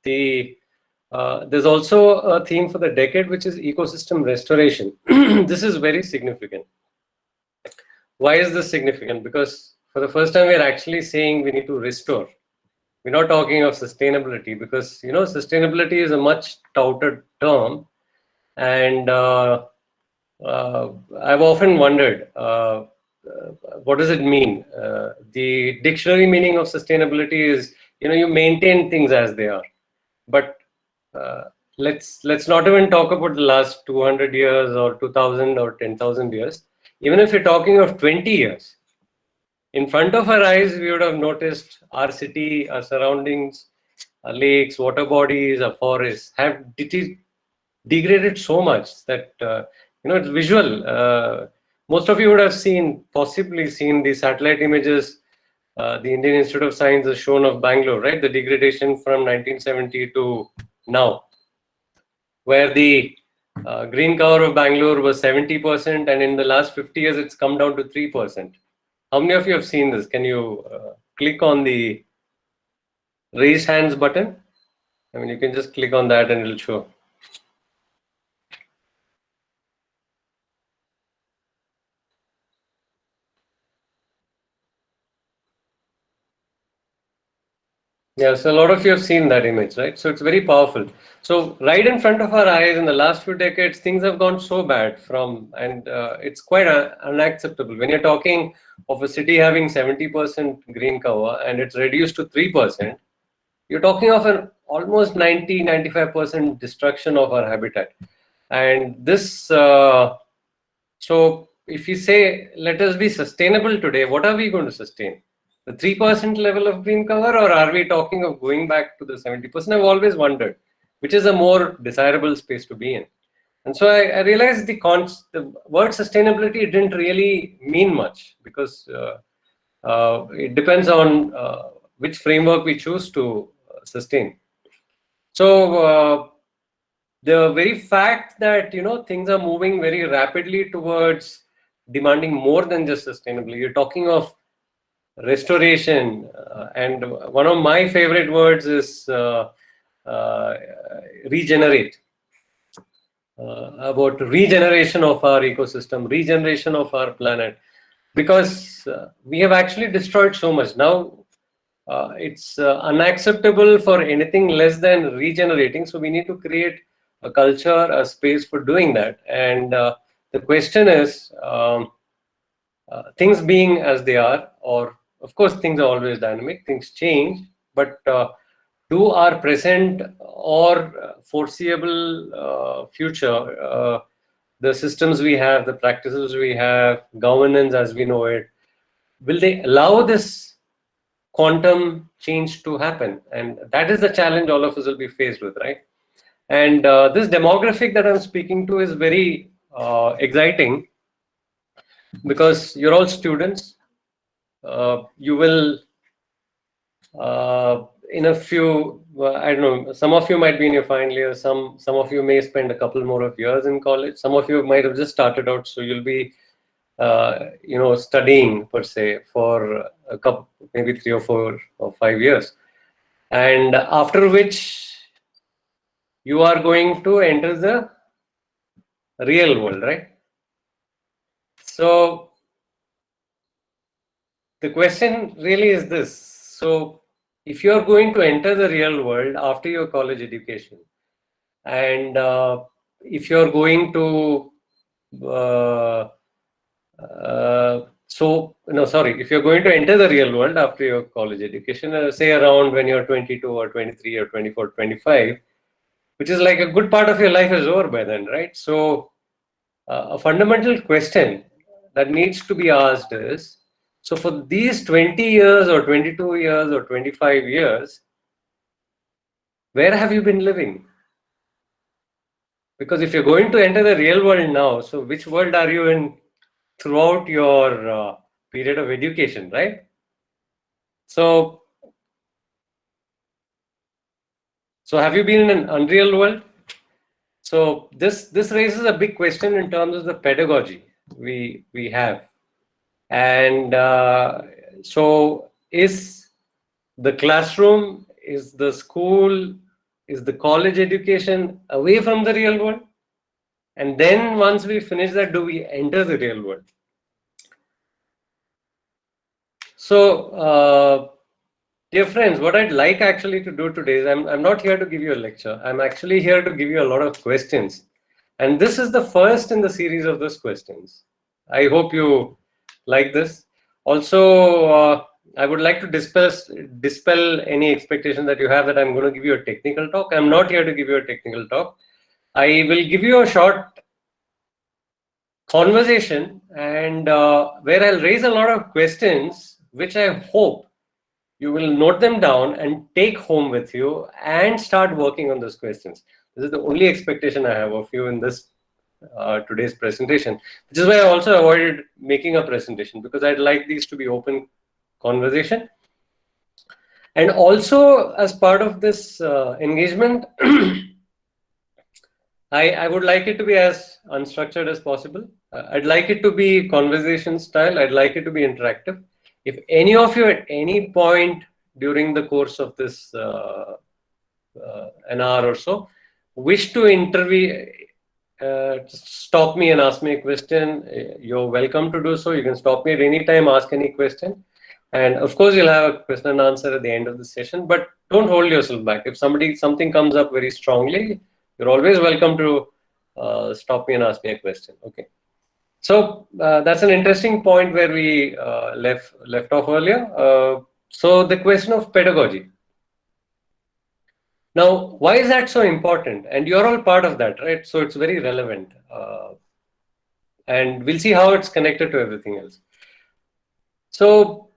there's also a theme for the decade, which is ecosystem restoration. This is very significant. Why is this significant? Because for the first time, we're actually saying we need to restore. We're not talking of sustainability, because sustainability is a much touted term, and I've often wondered, what does it mean? The dictionary meaning of sustainability is, you maintain things as they are. But let's not even talk about the last 200 years or 2000 or 10,000 years. Even if you're talking of 20 years, in front of our eyes, we would have noticed our city, our surroundings, our lakes, water bodies, our forests have degraded so much that it's visual. Most of you would have possibly seen the satellite images the Indian Institute of Science has shown of Bangalore, right? The degradation from 1970 to now, where the green cover of Bangalore was 70%, and in the last 50 years, it's come down to 3%. How many of you have seen this? Can you click on the raise hands button? I mean, you can just click on that and it'll show. Yeah, so a lot of you have seen that image, right? So it's very powerful. So right in front of our eyes, in the last few decades, things have gone so bad and it's quite unacceptable. When you're talking of a city having 70% green cover and it's reduced to 3%, you're talking of an almost 95% destruction of our habitat. And this, so if you say, let us be sustainable today, what are we going to sustain? The 3% level of green cover, or are we talking of going back to the 70%? I've always wondered, which is a more desirable space to be in. And so I realized the word sustainability didn't really mean much, because it depends on which framework we choose to sustain. So the very fact that things are moving very rapidly towards demanding more than just sustainability. You're talking of restoration, and one of my favorite words is regenerate. About regeneration of our ecosystem, regeneration of our planet, because we have actually destroyed so much. Now it's unacceptable for anything less than regenerating. So we need to create a culture, a space for doing that. And the question is, things being as they are, or of course things are always dynamic, things change, but do our present or foreseeable future, the systems we have, the practices we have, governance as we know it, will they allow this quantum change to happen? And that is the challenge all of us will be faced with, right? And this demographic that I'm speaking to is very exciting, because you're all students. You will, in a few, I don't know, some of you might be in your final year, some of you may spend a couple more of years in college, some of you might have just started out, so you'll be studying per se for a couple, maybe 3 or 4 or 5 years, and after which you are going to enter the real world, right? So the question really is this. So if you're going to enter the real world after your college education, and if you're going to if you're going to enter the real world after your college education, say around when you're 22 or 23 or 24, 25, which is like a good part of your life is over by then, right? So a fundamental question that needs to be asked is, so for these 20 years or 22 years or 25 years, where have you been living? Because if you're going to enter the real world now, so which world are you in throughout your period of education, right? So have you been in an unreal world? So this raises a big question in terms of the pedagogy we have. And so is the classroom, is the school is the college education away from the real world? And then once we finish that, do we enter the real world? So, dear friends, what I'd like actually to do today is I'm not here to give you a lecture. I'm actually here to give you a lot of questions. And this is the first in the series of those questions. I hope you like this. Also, I would like to dispel any expectation that you have that I'm going to give you a technical talk. I'm not here to give you a technical talk. I will give you a short conversation and where I'll raise a lot of questions, which I hope you will note them down and take home with you and start working on those questions. This is the only expectation I have of you in this today's presentation, which is why I also avoided making a presentation, because I'd like these to be open conversation. And also, as part of this engagement, I would like it to be as unstructured as possible. I'd like it to be conversation style. I'd like it to be interactive. If any of you at any point during the course of this an hour or so wish to intervene, just stop me and ask me a question. You're welcome to do so. You can stop me at any time, ask any question. And of course, you'll have a question and answer at the end of the session, but don't hold yourself back. If something comes up very strongly, you're always welcome to stop me and ask me a question. Okay. So that's an interesting point where we left off earlier. So the question of pedagogy. Now, why is that so important? And you're all part of that, right? So it's very relevant. And we'll see how it's connected to everything else. So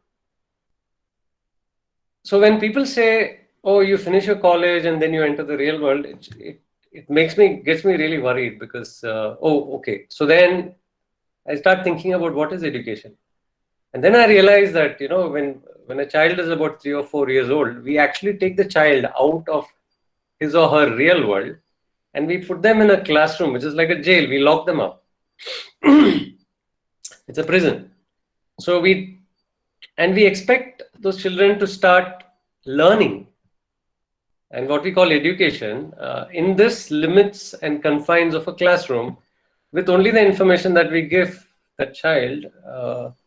when people say, oh, you finish your college and then you enter the real world, it gets me really worried, because, oh, okay. So then I start thinking about what is education. And then I realize that, when a child is about 3 or 4 years old, we actually take the child out of his or her real world and we put them in a classroom, which is like a jail. We lock them up. It's a prison. So we expect those children to start learning, and what we call education, in this limits and confines of a classroom, with only the information that we give that child.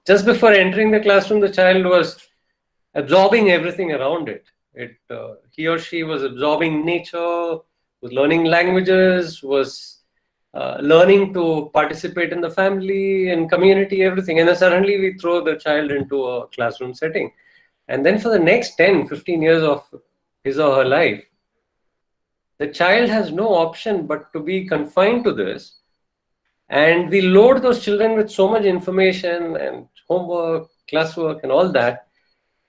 Just before entering the classroom, the child was absorbing everything around it. He or she was absorbing nature, was learning languages, was learning to participate in the family and community, everything. And then suddenly we throw the child into a classroom setting. And then for the next 10, 15 years of his or her life, the child has no option but to be confined to this. And we load those children with so much information and homework, classwork, and all that,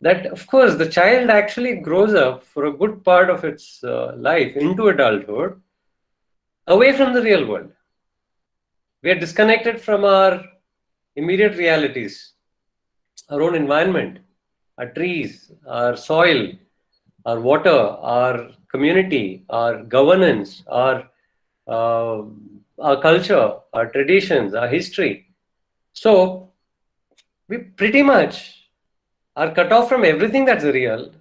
of course, the child actually grows up for a good part of its life into adulthood away from the real world. We are disconnected from our immediate realities, our own environment, our trees, our soil, our water, our community, our governance, our culture, our traditions, our history. So we pretty much are cut off from everything that's real.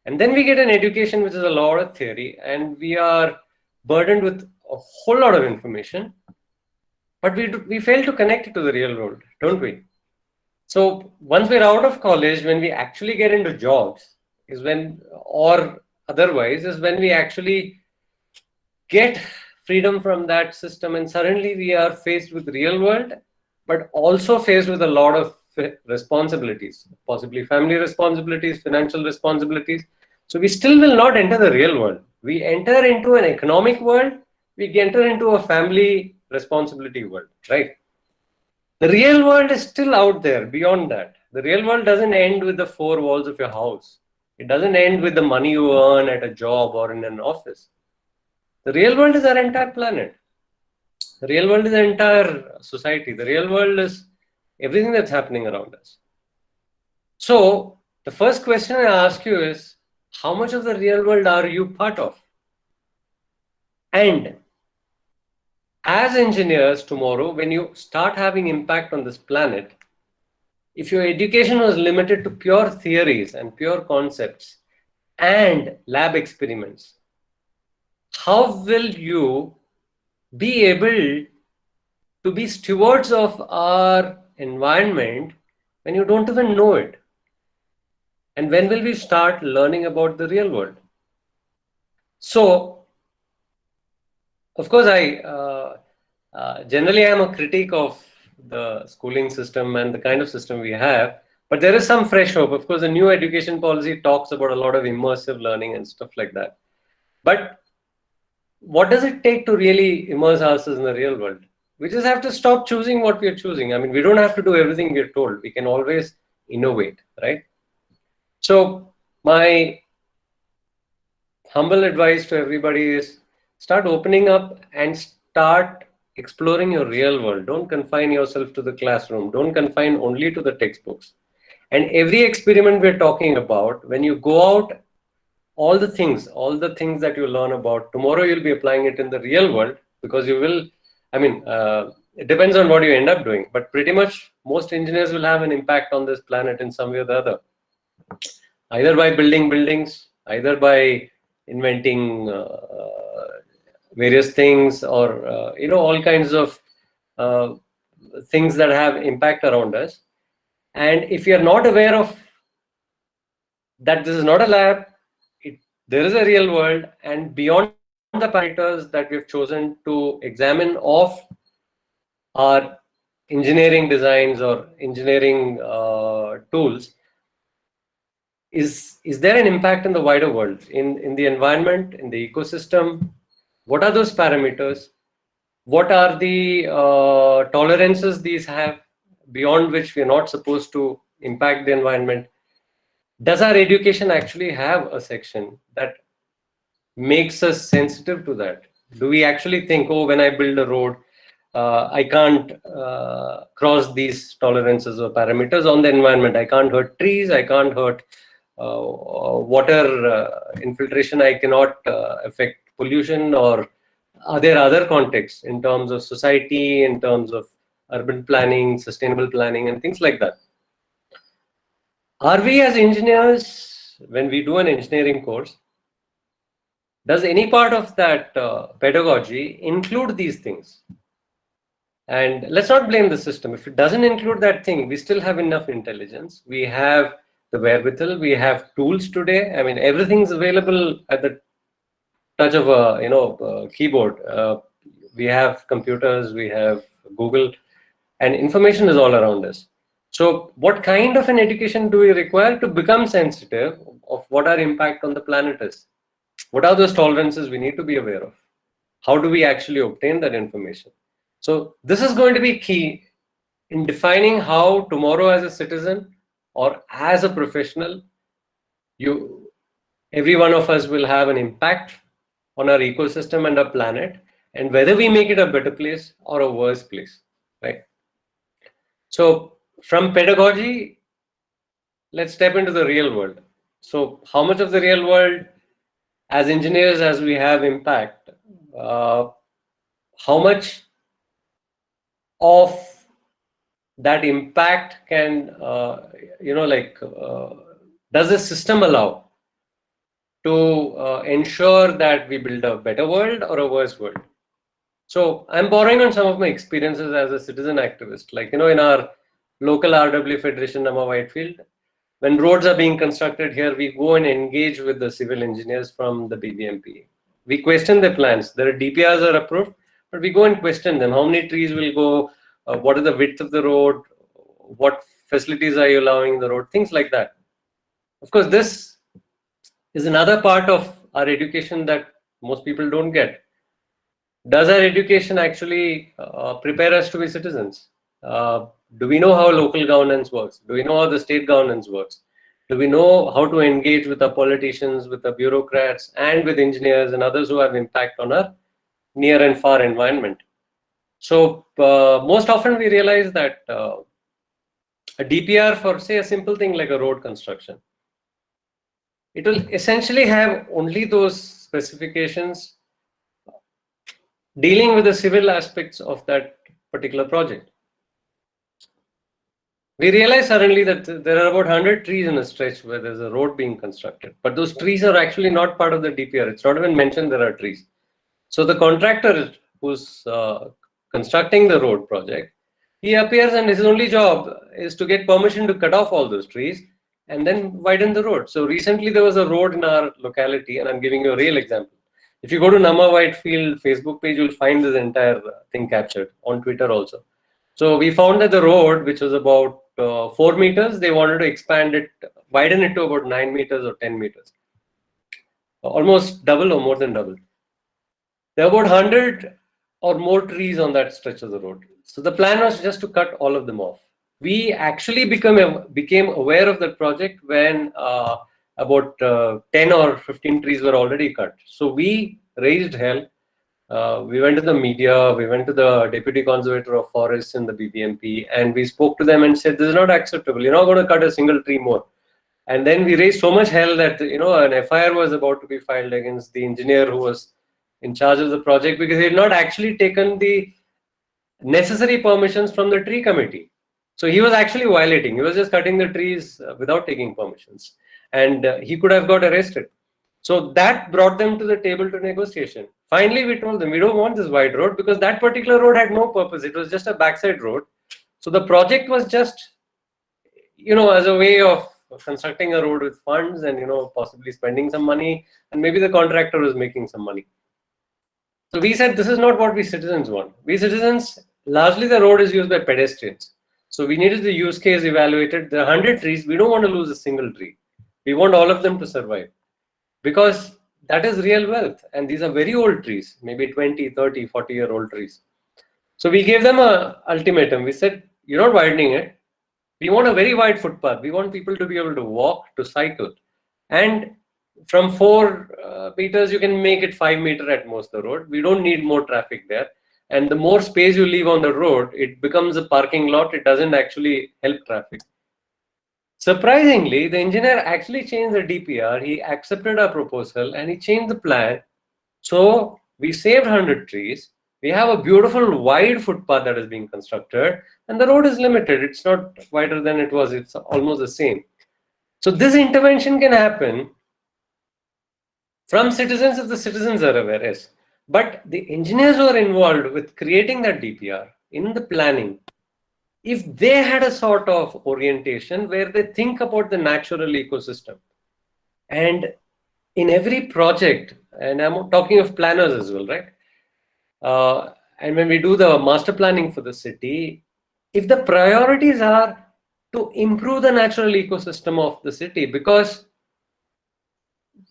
And then we get an education which is a lot of theory, and we are burdened with a whole lot of information, but we fail to connect it to the real world, don't we? So once we're out of college, when we actually get into jobs, or otherwise, is when we actually get freedom from that system, and suddenly we are faced with real world, but also faced with a lot of responsibilities, possibly family responsibilities, financial responsibilities. So we still will not enter the real world. We enter into an economic world, we enter into a family responsibility world, right? The real world is still out there beyond that. The real world doesn't end with the four walls of your house. It doesn't end with the money you earn at a job or in an office. The real world is our entire planet. The real world is the entire society. The real world is everything that's happening around us. So the first question I ask you is, how much of the real world are you part of? And as engineers tomorrow, when you start having impact on this planet, if your education was limited to pure theories and pure concepts and lab experiments, how will you be able to be stewards of our environment when you don't even know it? And when will we start learning about the real world? So, of course, I generally am a critic of the schooling system and the kind of system we have, but there is some fresh hope. Of course, the new education policy talks about a lot of immersive learning and stuff like that. But what does it take to really immerse ourselves in the real world? We just have to stop choosing what we are choosing. I mean, we don't have to do everything we're told. We can always innovate, right? So, my humble advice to everybody is start opening up and start exploring your real world. Don't confine yourself to the classroom. Don't confine only to the textbooks. And every experiment we're talking about, when you go out, all the things that you learn about, tomorrow you'll be applying it in the real world, because you will, I mean, it depends on what you end up doing, but pretty much most engineers will have an impact on this planet in some way or the other, either by building buildings, either by inventing various things, or all kinds of uh, things that have impact around us. And if you are not aware of that, this is not a lab, there is a real world, and beyond the parameters that we've chosen to examine of our engineering designs or engineering tools, is there an impact in the wider world, in the environment, in the ecosystem? What are those parameters? What are the tolerances these have, beyond which we are not supposed to impact the environment? Does our education actually have a section that makes us sensitive to that? Do we actually think, oh, when I build a road, I can't cross these tolerances or parameters on the environment? I can't hurt trees, I can't hurt water infiltration, I cannot affect pollution, or are there other contexts in terms of society, in terms of urban planning, sustainable planning, and things like that? Are we as engineers, when we do an engineering course, does any part of that pedagogy include these things? And let's not blame the system. If it doesn't include that thing, we still have enough intelligence. We have the wherewithal. We have tools today. I mean, everything's available at the touch of a keyboard. We have computers. We have Google, and information is all around us. So, what kind of an education do we require to become sensitive of what our impact on the planet is? What are those tolerances we need to be aware of? How do we actually obtain that information? So this is going to be key in defining how tomorrow, as a citizen or as a professional, every one of us will have an impact on our ecosystem and our planet, and whether we make it a better place or a worse place, right? So from pedagogy, let's step into the real world. So how much of the real world, as engineers, as we have impact, how much of that impact can, does the system allow to ensure that we build a better world or a worse world? So I'm borrowing on some of my experiences as a citizen activist. Like, in our local RW Federation, Nama Whitefield, when roads are being constructed here, we go and engage with the civil engineers from the BBMP. We question their plans. Their DPRs are approved, but we go and question them. How many trees will go? What is the width of the road? What facilities are you allowing in the road? Things like that. Of course, this is another part of our education that most people don't get. Does our education actually prepare us to be citizens? Do we know how local governance works? Do we know how the state governance works? Do we know how to engage with the politicians, with the bureaucrats, and with engineers and others who have impact on our near and far environment? So most often we realize that a DPR for, say, a simple thing like a road construction, it will essentially have only those specifications dealing with the civil aspects of that particular project. We realize suddenly that there are about 100 trees in a stretch where there's a road being constructed, but those trees are actually not part of the DPR. It's not even mentioned there are trees. So the contractor who's constructing the road project, he appears and his only job is to get permission to cut off all those trees and then widen the road. So recently there was a road in our locality, and I'm giving you a real example. If you go to Nama Whitefield Facebook page, you'll find this entire thing captured on Twitter also. So we found that the road, which was about 4 meters, they wanted to expand it, widen it to about 9 meters or 10 meters. Almost double or more than double. There were about 100 or more trees on that stretch of the road. So the plan was just to cut all of them off. We actually became aware of that project when about 10 or 15 trees were already cut. So we raised hell. We went to the media, we went to the Deputy Conservator of Forests in the BBMP, and we spoke to them and said, this is not acceptable. You're not going to cut a single tree more. And then we raised so much hell that, an FIR was about to be filed against the engineer who was in charge of the project, because he had not actually taken the necessary permissions from the tree committee. So he was actually violating. He was just cutting the trees without taking permissions, and he could have got arrested. So that brought them to the table to negotiation. Finally, we told them, we don't want this wide road because that particular road had no purpose. It was just a backside road. So the project was just, as a way of constructing a road with funds and, possibly spending some money, and maybe the contractor was making some money. So we said, this is not what we citizens want. We citizens, largely the road is used by pedestrians. So we needed the use case evaluated. There are 100 trees. We don't want to lose a single tree. We want all of them to survive, because that is real wealth. And these are very old trees, maybe 20, 30, 40-year-old trees. So we gave them an ultimatum. We said, you're not widening it. We want a very wide footpath. We want people to be able to walk, to cycle. And from 4 meters, you can make it 5 meters at most, the road. We don't need more traffic there. And the more space you leave on the road, it becomes a parking lot. It doesn't actually help traffic. Surprisingly, the engineer actually changed the DPR. He accepted our proposal and he changed the plan. So we saved 100 trees. We have a beautiful wide footpath that is being constructed, and the road is limited. It's not wider than it was. It's almost the same. So this intervention can happen from citizens if the citizens are aware, yes. But the engineers who are involved with creating that DPR in the planning, if they had a sort of orientation where they think about the natural ecosystem, and in every project, and I'm talking of planners as well, right? And when we do the master planning for the city, if the priorities are to improve the natural ecosystem of the city, because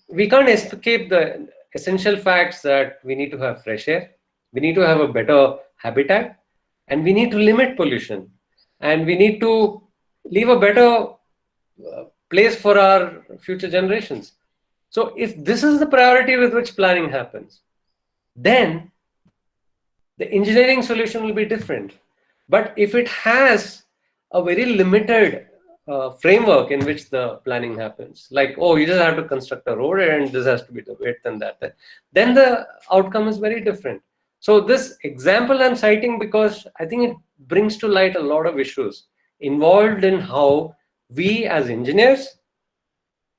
we can't escape the essential facts that we need to have fresh air, we need to have a better habitat, and we need to limit pollution, and we need to leave a better place for our future generations. So if this is the priority with which planning happens, then the engineering solution will be different. But if it has a very limited framework in which the planning happens, like, oh, you just have to construct a road and this has to be the width and that, then the outcome is very different. So this example I'm citing because I think it brings to light a lot of issues involved in how we as engineers,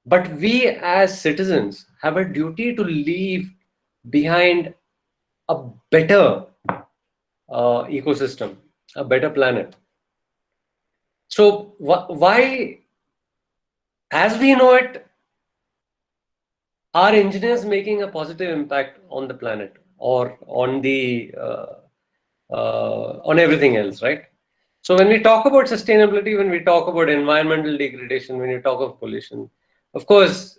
but we as citizens have a duty to leave behind a better ecosystem, a better planet. So why, as we know it, are engineers making a positive impact on the planet or on the on everything else, right? So when we talk about sustainability, when we talk about environmental degradation, when you talk of pollution, of course,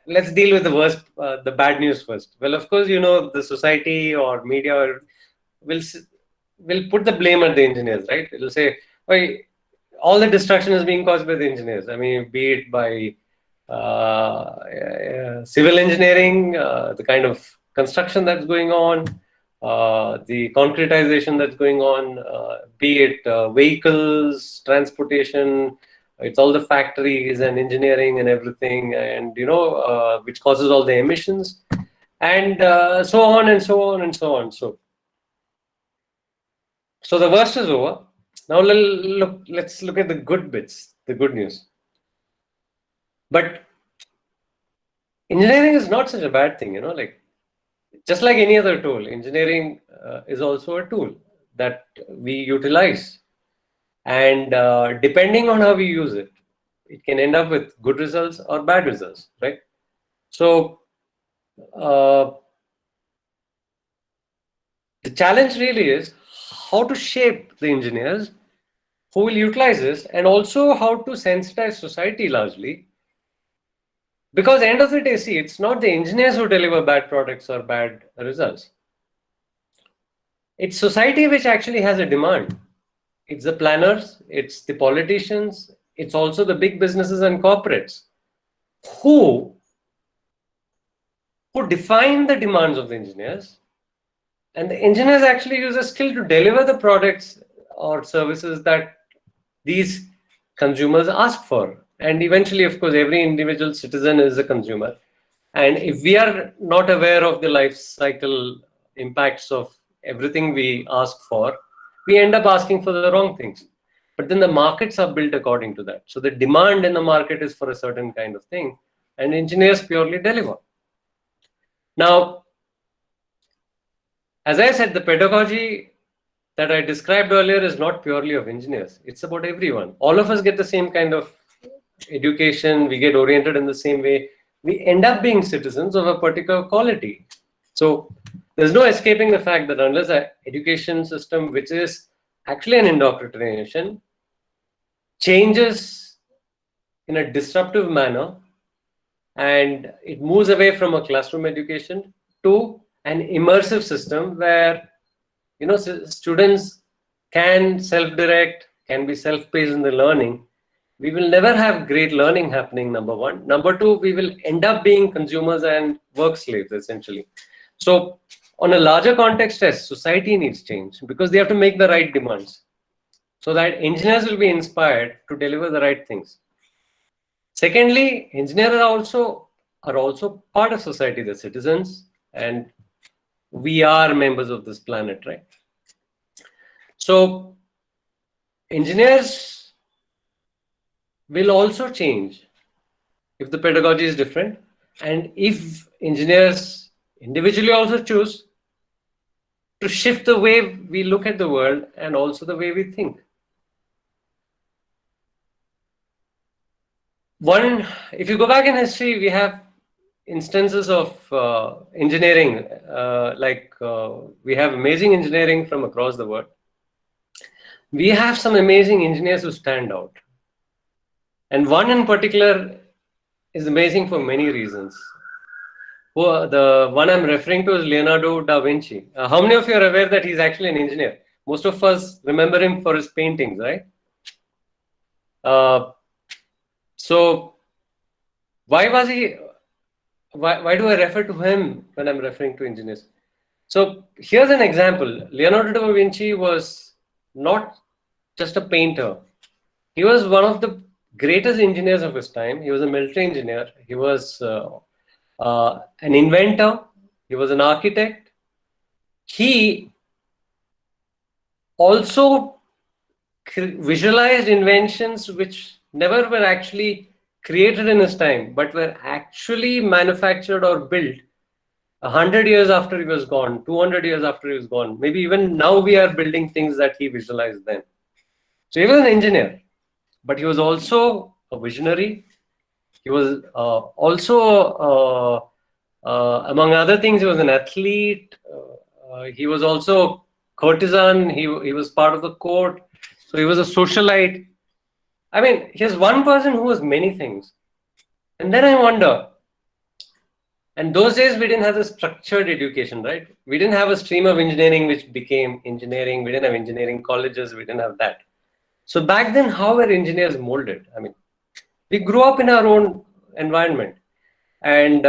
let's deal with the worst, the bad news first. Well, of course, the society or media will put the blame at the engineers, right? It'll say, "Why all the destruction is being caused by the engineers." I mean, be it by civil engineering, the kind of construction that's going on, the concretization that's going on, be it vehicles, transportation, it's all the factories and engineering and everything, and which causes all the emissions, and so on and so on and so on. So the worst is over. Now let's look at the good bits, the good news. But engineering is not such a bad thing, like Just like any other tool, engineering is also a tool that we utilize. And depending on how we use it, it can end up with good results or bad results, right? So uh, the challenge really is how to shape the engineers who will utilize this, and also how to sensitize society largely. Because end of the day, see, it's not the engineers who deliver bad products or bad results. It's society which actually has a demand. It's the planners, it's the politicians, it's also the big businesses and corporates who define the demands of the engineers, and the engineers actually use a skill to deliver the products or services that these consumers ask for. And eventually, of course, every individual citizen is a consumer. And if we are not aware of the life cycle impacts of everything we ask for, we end up asking for the wrong things. But then the markets are built according to that. So the demand in the market is for a certain kind of thing, and engineers purely deliver. Now, as I said, the pedagogy that I described earlier is not purely of engineers. It's about everyone. All of us get the same kind of education. We get oriented in the same way. We end up being citizens of a particular quality. So there's no escaping the fact that unless an education system, which is actually an indoctrination, changes in a disruptive manner, and it moves away from a classroom education to an immersive system where students can self-direct, can be self-paced in the learning, we will never have great learning happening, number one. Number two, we will end up being consumers and work slaves, essentially. So on a larger context, yes, society needs change because they have to make the right demands so that engineers will be inspired to deliver the right things. Secondly, engineers are also part of society, the citizens, and we are members of this planet, right? So engineers will also change if the pedagogy is different, and if engineers individually also choose to shift the way we look at the world and also the way we think. One, if you go back in history, we have instances of engineering, we have amazing engineering from across the world. We have some amazing engineers who stand out. And one in particular is amazing for many reasons. The one I'm referring to is Leonardo da Vinci. How many of you are aware that he's actually an engineer? Most of us remember him for his paintings, right? So why was he? Why do I refer to him when I'm referring to engineers? So here's an example. Leonardo da Vinci was not just a painter. He was one of the greatest engineers of his time. He was a military engineer. He was an inventor. He was an architect. He also visualized inventions which never were actually created in his time, but were actually manufactured or built 100 years after he was gone, 200 years after he was gone. Maybe even now we are building things that he visualized then. So he was an engineer, but he was also a visionary. He was also, among other things, he was an athlete. He was also courtesan. He was part of the court. So he was a socialite. I mean, he's one person who was many things. And then I wonder, and those days we didn't have the structured education, right? We didn't have a stream of engineering which became engineering. We didn't have engineering colleges. We didn't have that. So back then, how were engineers molded? I mean, we grew up in our own environment. And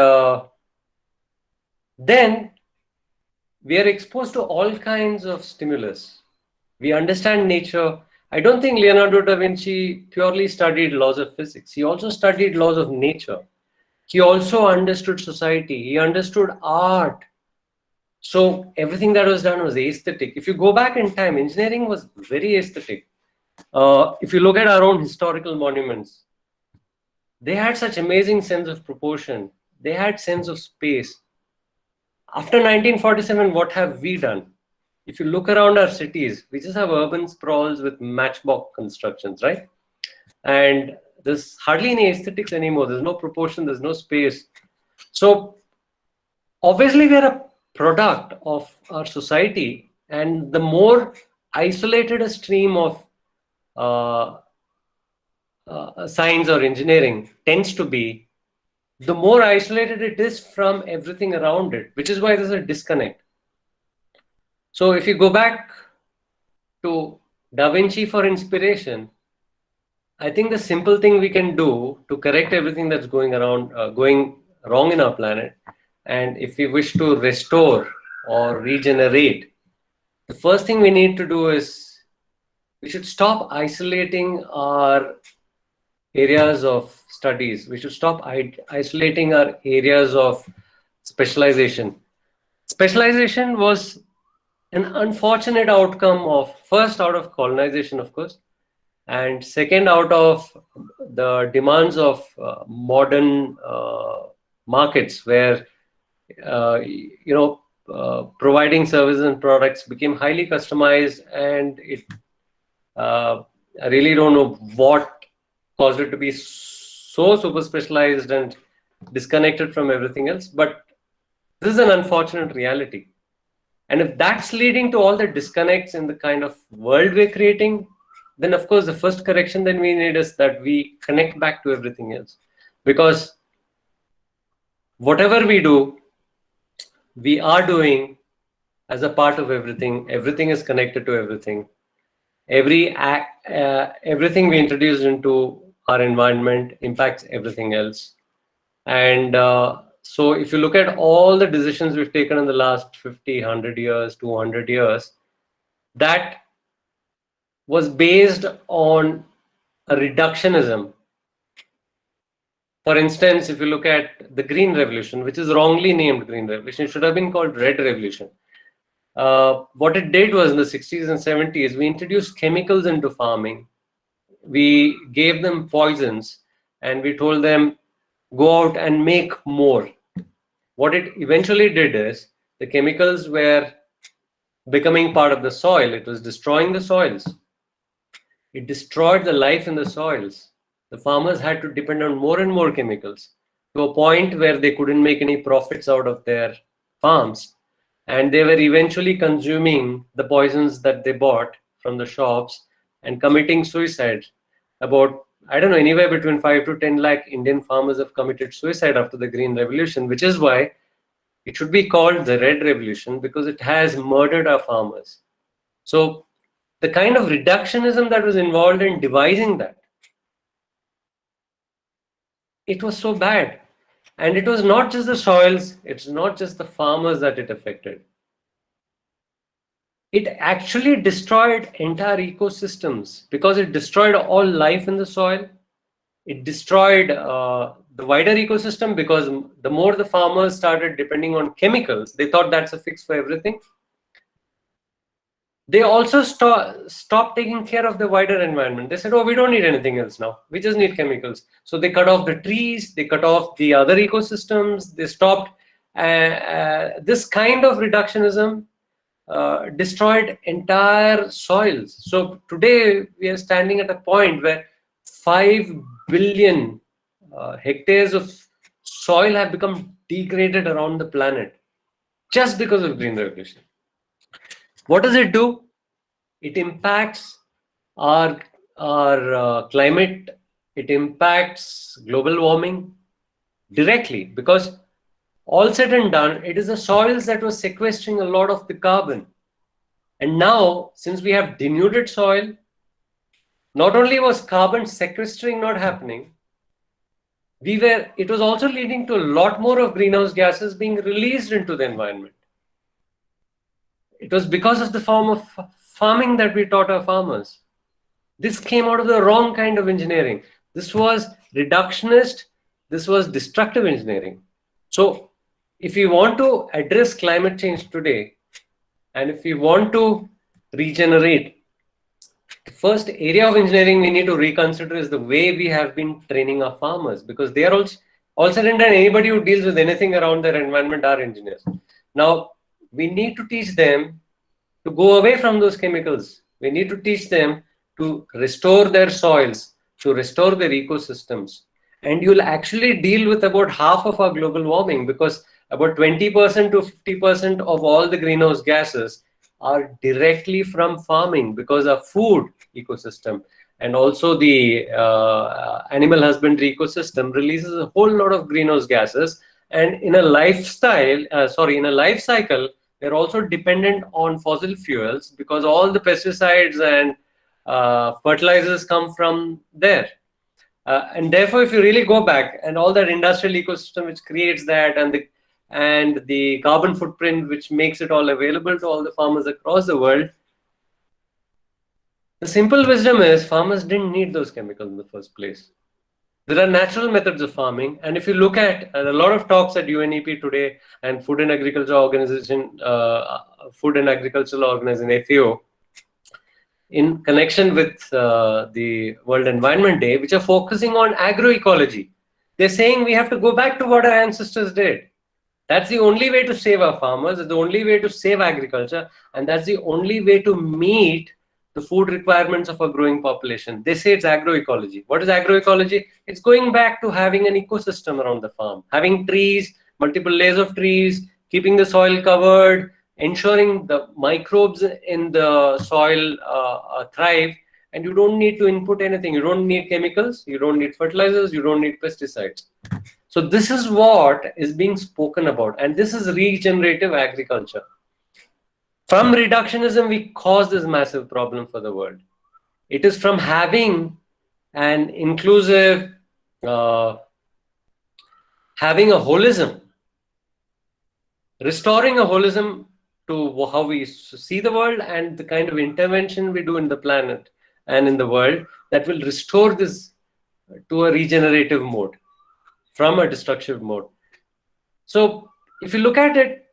then we are exposed to all kinds of stimulus. We understand nature. I don't think Leonardo da Vinci purely studied laws of physics. He also studied laws of nature. He also understood society. He understood art. So everything that was done was aesthetic. If you go back in time, engineering was very aesthetic. If you look at our own historical monuments, they had such amazing sense of proportion. They had sense of space. After 1947, what have we done? If you look around our cities, we just have urban sprawls with matchbox constructions, right? And there's hardly any aesthetics anymore. There's no proportion, there's no space. So obviously, we're a product of our society, and the more isolated a stream of uh, science or engineering tends to be, the more isolated it is from everything around it, which is why there's a disconnect. So if you go back to Da Vinci for inspiration, I think the simple thing we can do to correct everything that's going wrong in our planet, and if we wish to restore or regenerate, the first thing we need to do is we should stop isolating our areas of studies. We should stop isolating our areas of specialization. Specialization was an unfortunate outcome of, first, out of colonization, of course, and second, out of the demands of modern markets, where providing services and products became highly customized, and I really don't know what caused it to be so super specialized and disconnected from everything else. But this is an unfortunate reality. And if that's leading to all the disconnects in the kind of world we're creating, then of course the first correction that we need is that we connect back to everything else. Because whatever we do, we are doing as a part of everything. Everything is connected to everything. Everything we introduce into our environment impacts everything else. And so if you look at all the decisions we've taken in the last 50, 100 years, 200 years, that was based on a reductionism. For instance, if you look at the Green Revolution, which is wrongly named Green Revolution, it should have been called Red Revolution. What it did was, in the 60s and 70s, we introduced chemicals into farming. We gave them poisons, and we told them, go out and make more. What it eventually did is, the chemicals were becoming part of the soil. It was destroying the soils. It destroyed the life in the soils. The farmers had to depend on more and more chemicals, to a point where they couldn't make any profits out of their farms. And they were eventually consuming the poisons that they bought from the shops and committing suicide. About, I don't know, anywhere between 5 to 10 lakh Indian farmers have committed suicide after the Green Revolution, which is why it should be called the Red Revolution, because it has murdered our farmers. So the kind of reductionism that was involved in devising that, it was so bad. And it was not just the soils, it's not just the farmers that it affected. It actually destroyed entire ecosystems, because it destroyed all life in the soil. It destroyed the wider ecosystem, because the more the farmers started depending on chemicals, they thought that's a fix for everything. They also stopped taking care of the wider environment. They said, oh, we don't need anything else now. We just need chemicals. So they cut off the trees, they cut off the other ecosystems, they stopped. This kind of reductionism destroyed entire soils. So today we are standing at a point where 5 billion hectares of soil have become degraded around the planet, just because of Green Revolution. What does it do? It impacts our climate. It impacts global warming directly, because all said and done, it is the soils that was sequestering a lot of the carbon. And now, since we have denuded soil, not only was carbon sequestering not happening, it was also leading to a lot more of greenhouse gases being released into the environment. It was because of the form of farming that we taught our farmers. This came out of the wrong kind of engineering. This was reductionist. This was destructive engineering. So if we want to address climate change today, and if we want to regenerate, the first area of engineering we need to reconsider is the way we have been training our farmers, because they are all said and done, anybody who deals with anything around their environment are engineers. Now, we need to teach them to go away from those chemicals. We need to teach them to restore their soils, to restore their ecosystems. And you'll actually deal with about half of our global warming, because about 20% to 50% of all the greenhouse gases are directly from farming, because our food ecosystem and also the animal husbandry ecosystem releases a whole lot of greenhouse gases. And in a in a life cycle, they're also dependent on fossil fuels, because all the pesticides and fertilizers come from there. And therefore, if you really go back, and all that industrial ecosystem which creates that, and the carbon footprint which makes it all available to all the farmers across the world, the simple wisdom is farmers didn't need those chemicals in the first place. There are natural methods of farming, and if you look at a lot of talks at UNEP today and Food and Agriculture Organization, Food and Agricultural Organization (FAO), in connection with the World Environment Day, which are focusing on agroecology. They're saying we have to go back to what our ancestors did. That's the only way to save our farmers, it's the only way to save agriculture, and that's the only way to meet the food requirements of a growing population. They say it's agroecology. What is agroecology? It's going back to having an ecosystem around the farm, having trees, multiple layers of trees, keeping the soil covered, ensuring the microbes in the soil thrive, and you don't need to input anything. You don't need chemicals, you don't need fertilizers, you don't need pesticides. So this is what is being spoken about, and this is regenerative agriculture. From reductionism, we cause this massive problem for the world. It is from having an inclusive, having a holism, restoring a holism to how we see the world and the kind of intervention we do in the planet and in the world, that will restore this to a regenerative mode from a destructive mode. So if you look at it,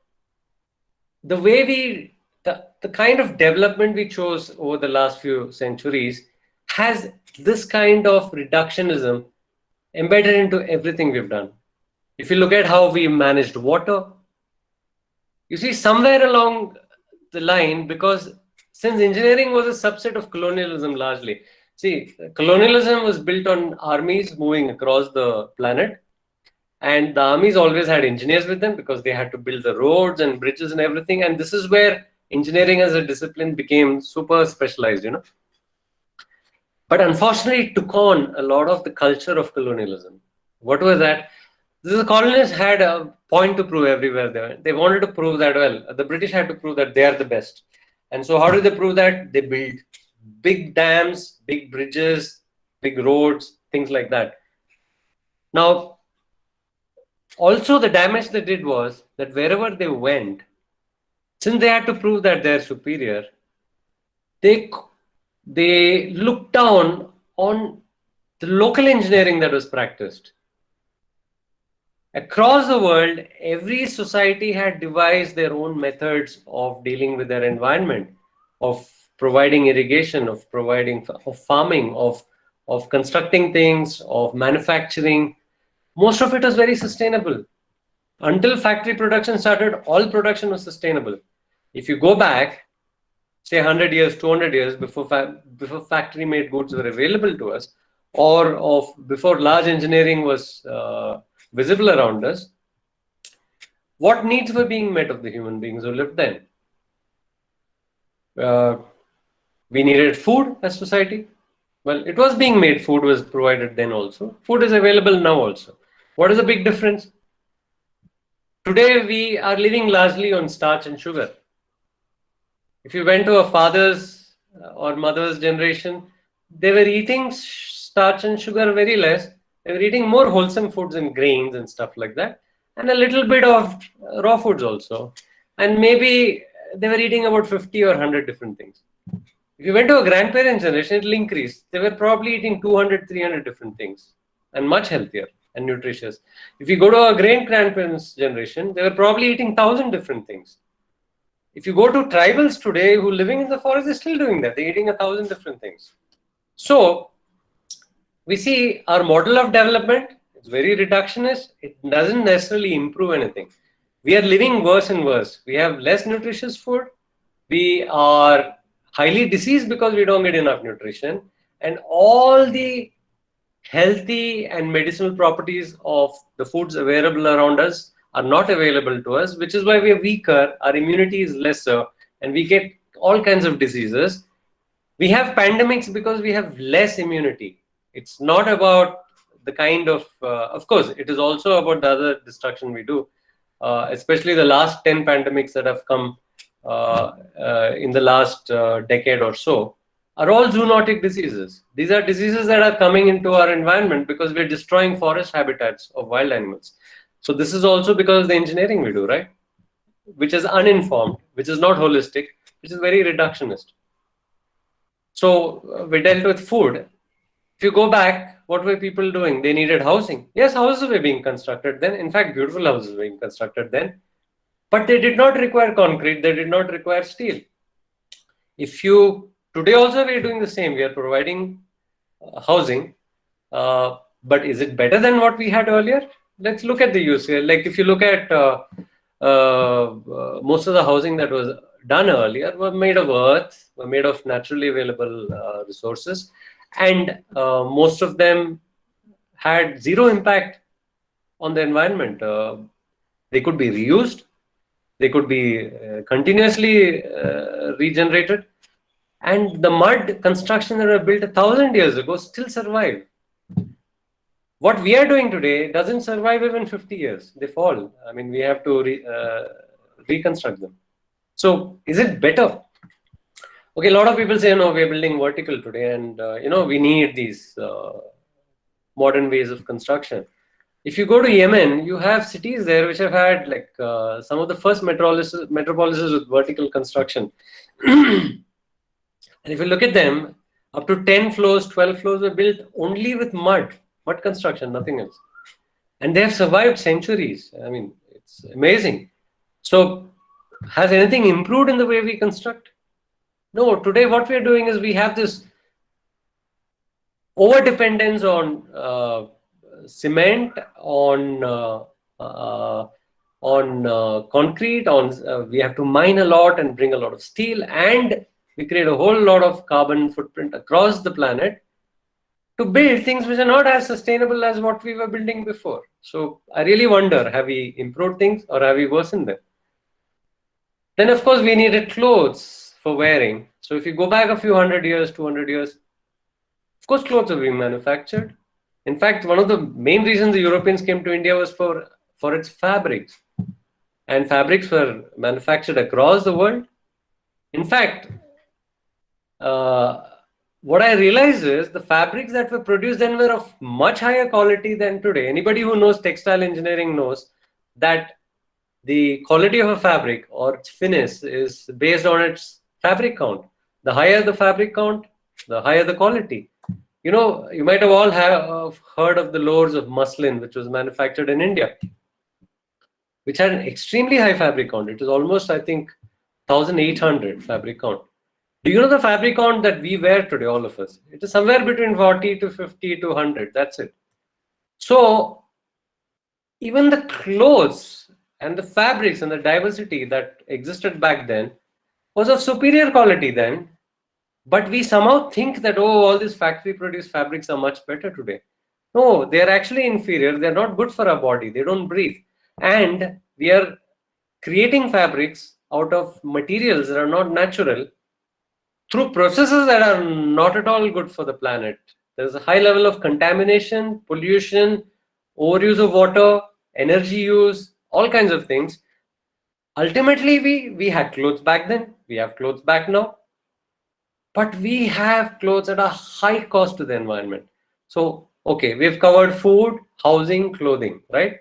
the way the kind of development we chose over the last few centuries has this kind of reductionism embedded into everything we've done. If you look at how we managed water, you see somewhere along the line, because since engineering was a subset of colonialism largely, see, colonialism was built on armies moving across the planet, and the armies always had engineers with them because they had to build the roads and bridges and everything, and this is where engineering as a discipline became super specialized, But unfortunately, it took on a lot of the culture of colonialism. What was that? The colonists had a point to prove everywhere they went. They wanted to prove that, well, the British had to prove that they are the best. And so how did they prove that? They built big dams, big bridges, big roads, things like that. Now, also the damage they did was that wherever they went, since they had to prove that they're superior, they looked down on the local engineering that was practiced. Across the world, every society had devised their own methods of dealing with their environment, of providing irrigation, of farming, of constructing things, of manufacturing. Most of it was very sustainable. Until factory production started, all production was sustainable. If you go back, say 100 years, 200 years before factory-made goods were available to us, or before large engineering was visible around us, what needs were being met of the human beings who lived then? We needed food as society. Well, it was being made. Food was provided then also. Food is available now also. What is the big difference? Today, we are living largely on starch and sugar. If you went to a father's or mother's generation, they were eating starch and sugar very less. They were eating more wholesome foods and grains and stuff like that, and a little bit of raw foods also. And maybe they were eating about 50 or 100 different things. If you went to a grandparent's generation, it will increase. They were probably eating 200, 300 different things, and much healthier and nutritious. If you go to a great-grandparents' generation, they were probably eating 1,000 different things. If you go to tribals today who are living in the forest, they're still doing that. They're eating 1,000 different things. So we see our model of development is very reductionist. It doesn't necessarily improve anything. we are living worse and worse. We have less nutritious food. We are highly diseased because we don't get enough nutrition. And all the healthy and medicinal properties of the foods available around us are not available to us, which is why we are weaker, our immunity is lesser, and we get all kinds of diseases. We have pandemics because we have less immunity. It's not about the kind of course, it is also about the other destruction we do, especially the last 10 pandemics that have come in the last decade or so, are all zoonotic diseases. These are diseases that are coming into our environment because we're destroying forest habitats of wild animals. So this is also because of the engineering we do, right? Which is uninformed, which is not holistic, which is very reductionist. So we dealt with food. If you go back, what were people doing? They needed housing. Yes, houses were being constructed then. In fact, beautiful houses were being constructed then. But they did not require concrete. They did not require steel. If you today also we are doing the same. We are providing housing, but is it better than what we had earlier? Let's look at the use here. Like if you look at most of the housing that was done earlier were made of earth, were made of naturally available resources, and most of them had zero impact on the environment. They could be reused, they could be continuously regenerated, and the mud construction that were built 1,000 years ago still survive. What we are doing today doesn't survive even 50 years. They fall. I mean, we have to reconstruct them. So is it better? Okay, a lot of people say, no, we're building vertical today, and we need these modern ways of construction. If you go to Yemen, you have cities there which have had like some of the first metropolises with vertical construction. And if you look at them, up to 10 floors, 12 floors were built only with mud construction, nothing else. And they have survived centuries. I mean, it's amazing. So has anything improved in the way we construct? No, today what we are doing is we have this over-dependence on cement, on concrete, we have to mine a lot and bring a lot of steel, and we create a whole lot of carbon footprint across the planet to build things which are not as sustainable as what we were building before. So I really wonder, have we improved things or have we worsened them? Then of course we needed clothes for wearing. So if you go back a few 100 years, 200 years, of course clothes are being manufactured. In fact, one of the main reasons the Europeans came to India was for its fabrics. And fabrics were manufactured across the world. In fact, what I realized is the fabrics that were produced then were of much higher quality than today. Anybody who knows textile engineering knows that the quality of a fabric or its finish is based on its fabric count. The higher the fabric count, the higher the quality. You might have all heard of the lores of muslin, which was manufactured in India, which had an extremely high fabric count. It was almost, I think, 1,800 fabric count. Do you know the fabric count that we wear today, all of us? It is somewhere between 40 to 50 to 100. That's it. So even the clothes and the fabrics and the diversity that existed back then was of superior quality then. But we somehow think that, all these factory produced fabrics are much better today. No, they are actually inferior. They're not good for our body. They don't breathe. And we are creating fabrics out of materials that are not natural through processes that are not at all good for the planet. There's a high level of contamination, pollution, overuse of water, energy use, all kinds of things. Ultimately, we had clothes back then. We have clothes back now. But we have clothes at a high cost to the environment. So, okay, we've covered food, housing, clothing, right?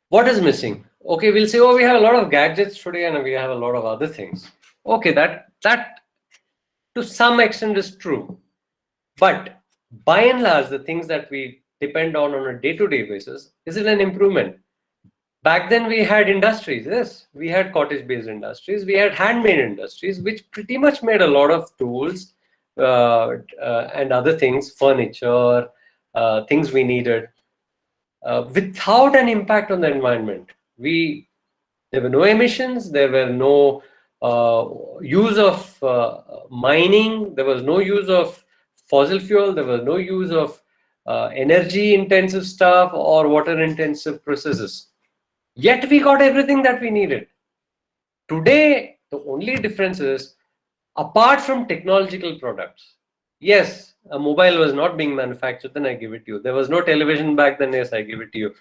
What is missing? Okay, we'll say, we have a lot of gadgets today and we have a lot of other things. Okay, that to some extent is true. But by and large, the things that we depend on a day-to-day basis, is it an improvement? Back then we had industries, yes, we had cottage-based industries, we had handmade industries, which pretty much made a lot of tools and other things, furniture, things we needed, without an impact on the environment. There were no emissions, there were no use of mining, there was no use of fossil fuel, there was no use of energy intensive stuff or water intensive processes. Yet we got everything that we needed. Today, the only difference is, apart from technological products, yes, a mobile was not being manufactured, then I give it to you. There was no television back then, yes, I give it to you.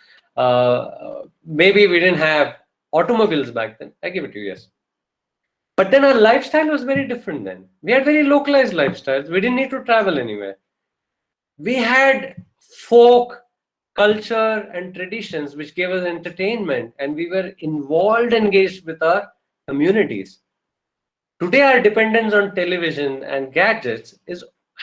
Maybe we didn't have automobiles back then, I give it to you, yes. But then our lifestyle was very different then. We had very localized lifestyles. We didn't need to travel anywhere. We had folk, culture, and traditions which gave us entertainment, and we were involved, engaged with our communities. Today, our dependence on television and gadgets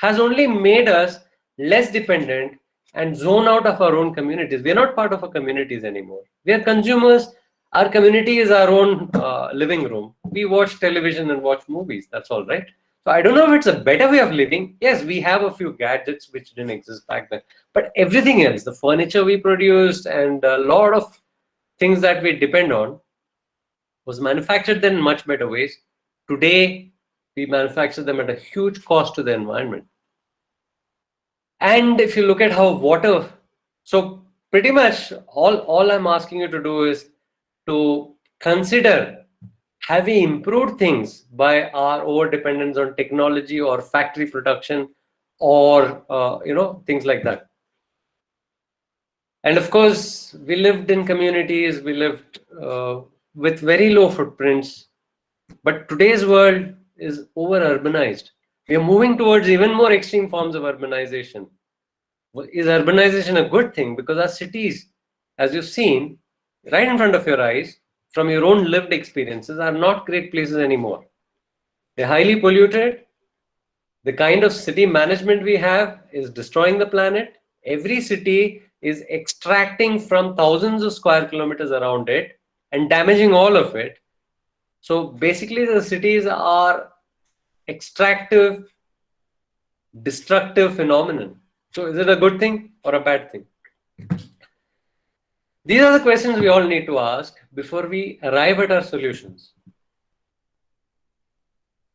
has only made us less dependent and zone out of our own communities. We are not part of our communities anymore. We are consumers. Our community is our own living room. We watch television and watch movies. That's all, right? So I don't know if it's a better way of living. Yes, we have a few gadgets which didn't exist back then, but everything else, the furniture we produced and a lot of things that we depend on, was manufactured then in much better ways. Today, we manufacture them at a huge cost to the environment. And if you look at how water, so pretty much all I'm asking you to do is to consider, have we improved things by our over dependence on technology or factory production or things like that. And of course, we lived in communities, we lived with very low footprints. But today's world is over urbanized. We are moving towards even more extreme forms of urbanization. Is urbanization a good thing? Because our cities, as you've seen right in front of your eyes, from your own lived experiences, are not great places anymore. They're highly polluted. The kind of city management we have is destroying the planet. Every city is extracting from thousands of square kilometers around it and damaging all of it. So basically, the cities are extractive, destructive phenomenon. So is it a good thing or a bad thing? These are the questions we all need to ask before we arrive at our solutions.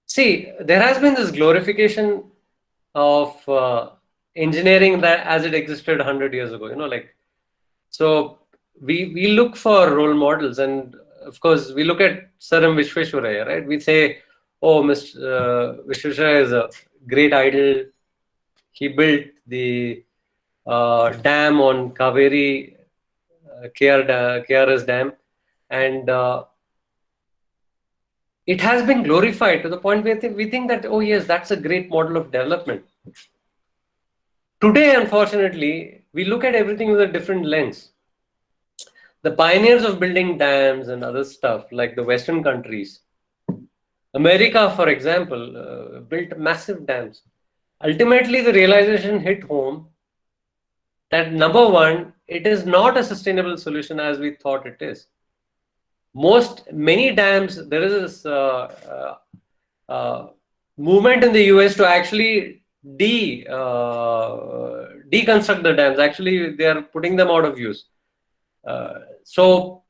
See, there has been this glorification of engineering that as it existed 100 years ago. So we look for role models, and of course, we look at Sir M. Vishweshwaraya, right? We say, oh, Mr. Vishweshwaraya is a great idol. He built the dam on Kaveri, KRS Dam, and it has been glorified to the point where we think that, oh yes, that's a great model of development. Today, unfortunately, we look at everything with a different lens. The pioneers of building dams and other stuff, like the Western countries, America, for example, built massive dams. Ultimately, the realization hit home that number one, it is not a sustainable solution as we thought it is. Many dams, there is this movement in the US to actually deconstruct the dams. Actually, they are putting them out of use. So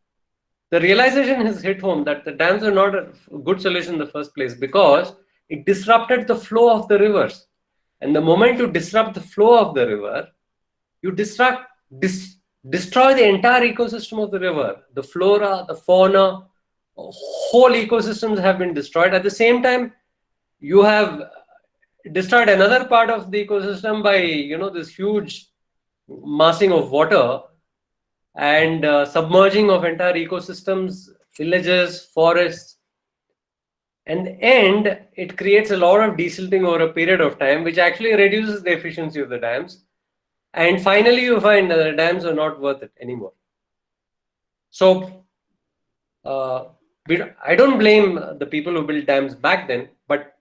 the realization has hit home that the dams are not a good solution in the first place because it disrupted the flow of the rivers. And the moment you disrupt the flow of the river, you destroy the entire ecosystem of the river. The flora, the fauna, whole ecosystems have been destroyed. At the same time, you have destroyed another part of the ecosystem by this huge massing of water and submerging of entire ecosystems, villages, forests. And the end, it creates a lot of desilting over a period of time, which actually reduces the efficiency of the dams. And finally, you find that the dams are not worth it anymore. So I don't blame the people who built dams back then, but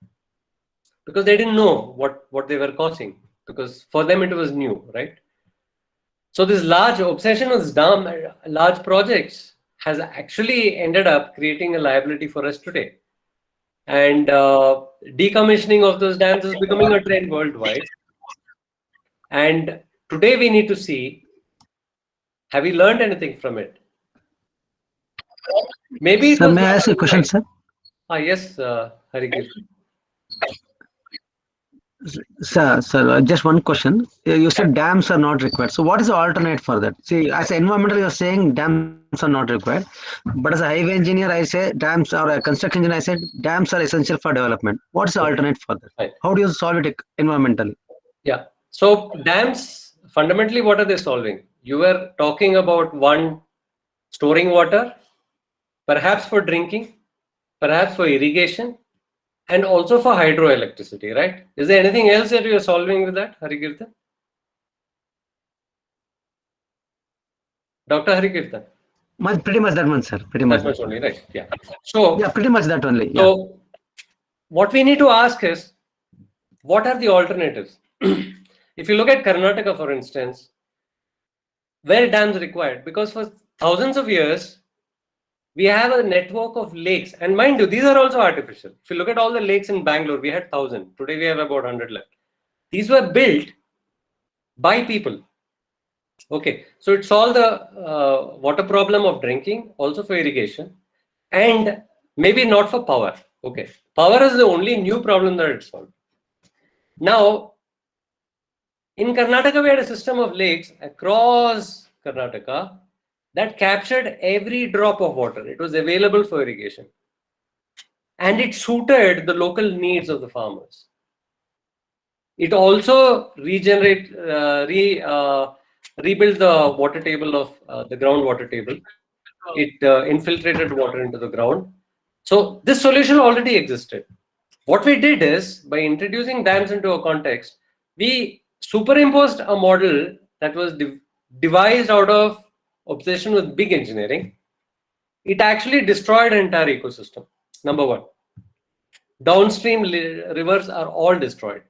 because they didn't know what they were causing, because for them it was new, right? So this large obsession with large projects has actually ended up creating a liability for us today. And decommissioning of those dams is becoming a trend worldwide. And today we need to see, have we learned anything from it? Maybe it Sir, was may I not ask a question, designed. sir? Yes, Harikir. Sir, just one question. You said dams are not required. So what is the alternate for that? See, as an environmental, you're saying dams are not required. But as a highway engineer, I say dams, or a construction engineer, I said dams are essential for development. What's the Okay, alternate for that? fine. How do you solve it environmentally? Yeah. So dams, fundamentally, what are they solving? You were talking about one, storing water, perhaps for drinking, perhaps for irrigation, and also for hydroelectricity, right? Is there anything else that you are solving with that, Harikirtan? Dr. Harikirtan? Pretty much that one, sir. Pretty much That that much one. only, right? Yeah. Yeah, So, pretty much that only. Yeah. so what we need to ask is, what are the alternatives? If you look at Karnataka, for instance, where dams required? Because for thousands of years, we have a network of lakes. And mind you, these are also artificial. If you look at all the lakes in Bangalore, we had 1,000. Today, we have about 100 left. These were built by people. Okay, so it solved the water problem of drinking, also for irrigation, and maybe not for power. Okay, power is the only new problem that it solved. Now, in Karnataka, we had a system of lakes across Karnataka that captured every drop of water. It was available for irrigation, and it suited the local needs of the farmers. It also rebuilt the water table of the groundwater table. It infiltrated water into the ground. So this solution already existed. What we did is, by introducing dams into a context, we superimposed a model that was devised out of obsession with big engineering. It actually destroyed an entire ecosystem. Number one, downstream rivers are all destroyed.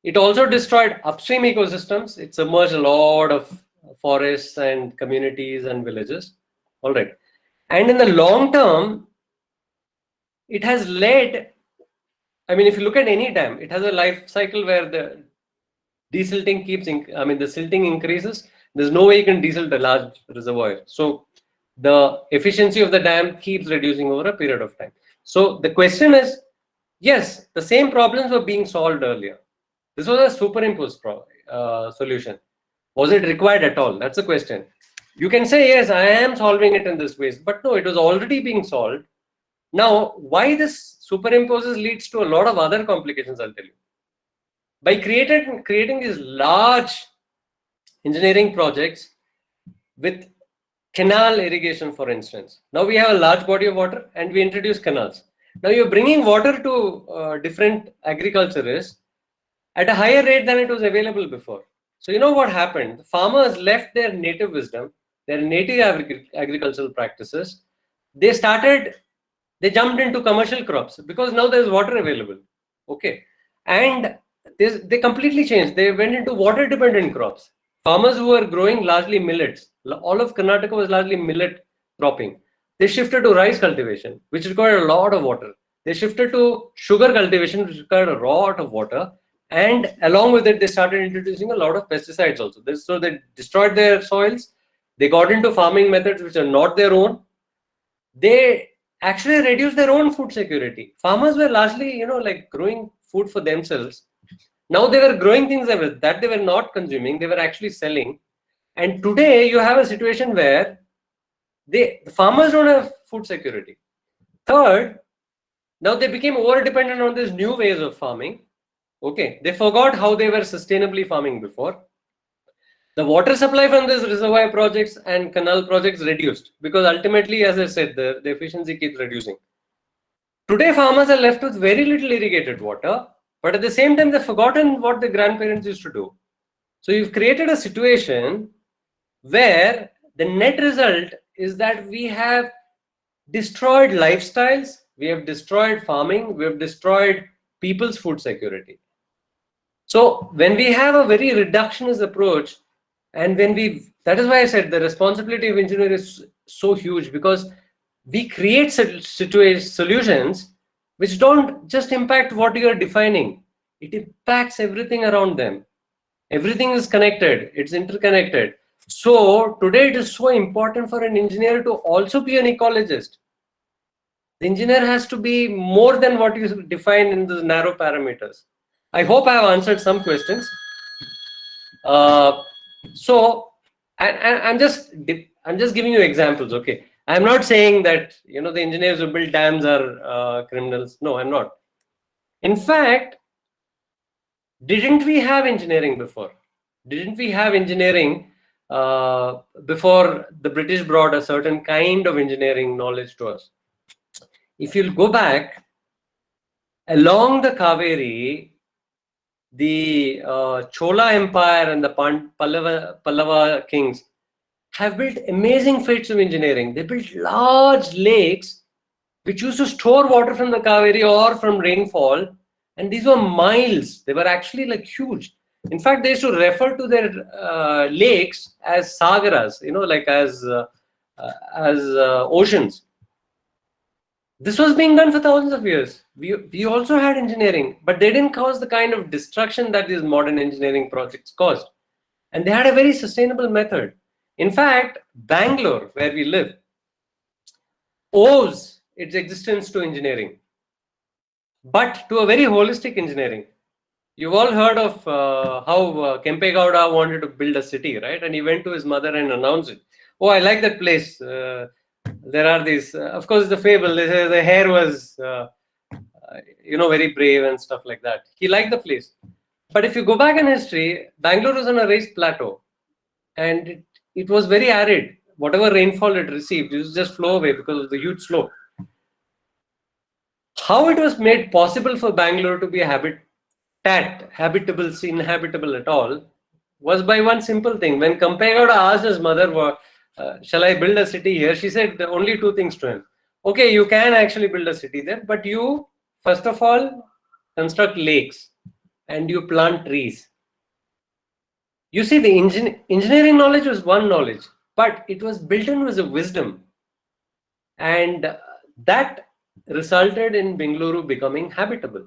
It also destroyed upstream ecosystems. It submerged a lot of forests and communities and villages. All right. And in the long term, it has led, I mean, if you look at any dam, it has a life cycle where the desilting the silting increases. There's no way you can desilt a large reservoir. So the efficiency of the dam keeps reducing over a period of time. So the question is, yes, the same problems were being solved earlier. This was a superimposed solution. Was it required at all? That's the question. You can say, yes, I am solving it in this way, but no, it was already being solved. Now, why this superimposes leads to a lot of other complications, I'll tell you. By creating these large engineering projects with canal irrigation, for instance. Now we have a large body of water and we introduce canals. Now you're bringing water to different agriculturists at a higher rate than it was available before. So you know what happened? The farmers left their native wisdom, their native agricultural practices. They jumped into commercial crops because now there's water available. Okay. And they completely changed. They went into water dependent crops. Farmers who were growing largely millets, all of Karnataka was largely millet cropping. They shifted to rice cultivation, which required a lot of water. They shifted to sugar cultivation, which required a lot of water. And along with it, they started introducing a lot of pesticides also. So they destroyed their soils. They got into farming methods which are not their own. They actually reduced their own food security. Farmers were largely, like growing food for themselves. Now they were growing things that they were not consuming. They were actually selling. And today you have a situation where the farmers don't have food security. Third, now they became over dependent on these new ways of farming. Okay, they forgot how they were sustainably farming before. The water supply from these reservoir projects and canal projects reduced because ultimately, as I said, the efficiency keeps reducing. Today, farmers are left with very little irrigated water, but at the same time, they've forgotten what the grandparents used to do. So you've created a situation where the net result is that we have destroyed lifestyles, we have destroyed farming, we have destroyed people's food security. So when we have a very reductionist approach, and that is why I said the responsibility of engineer is so huge, because we create solutions which don't just impact what you are defining, it impacts everything around them. Everything is connected, it's interconnected. So today it is so important for an engineer to also be an ecologist. The engineer has to be more than what you define in the narrow parameters. I hope I have answered some questions. Uh, so, I'm just giving you examples. Okay, I'm not saying that the engineers who build dams are criminals. No, I'm not. In fact, didn't we have engineering before? Didn't we have engineering before the British brought a certain kind of engineering knowledge to us? If you'll go back along the Kaveri, the Chola Empire and the Pallava kings have built amazing feats of engineering. They built large lakes which used to store water from the Kaveri or from rainfall, and these were miles. They were actually like huge. In fact, they used to refer to their lakes as sagaras, like as oceans. This was being done for thousands of years. We also had engineering, but they didn't cause the kind of destruction that these modern engineering projects caused. And they had a very sustainable method. In fact, Bangalore, where we live, owes its existence to engineering, but to a very holistic engineering. You've all heard of how Kempe Gowda wanted to build a city, right? And he went to his mother and announced it. Oh, I like that place. There are these, of course, the fable. They say the hair was, very brave and stuff like that. He liked the place. But if you go back in history, Bangalore was on a raised plateau, and it was very arid. Whatever rainfall it received, it was just flow away because of the huge slope. How it was made possible for Bangalore to be a inhabitable at all, was by one simple thing. When Kampegowda asked his mother, shall I build a city here? She said only two things to him. Okay, you can actually build a city there, but you, first of all, construct lakes and you plant trees. You see, the engineering knowledge was one knowledge, but it was built in with a wisdom. And that resulted in Bengaluru becoming habitable.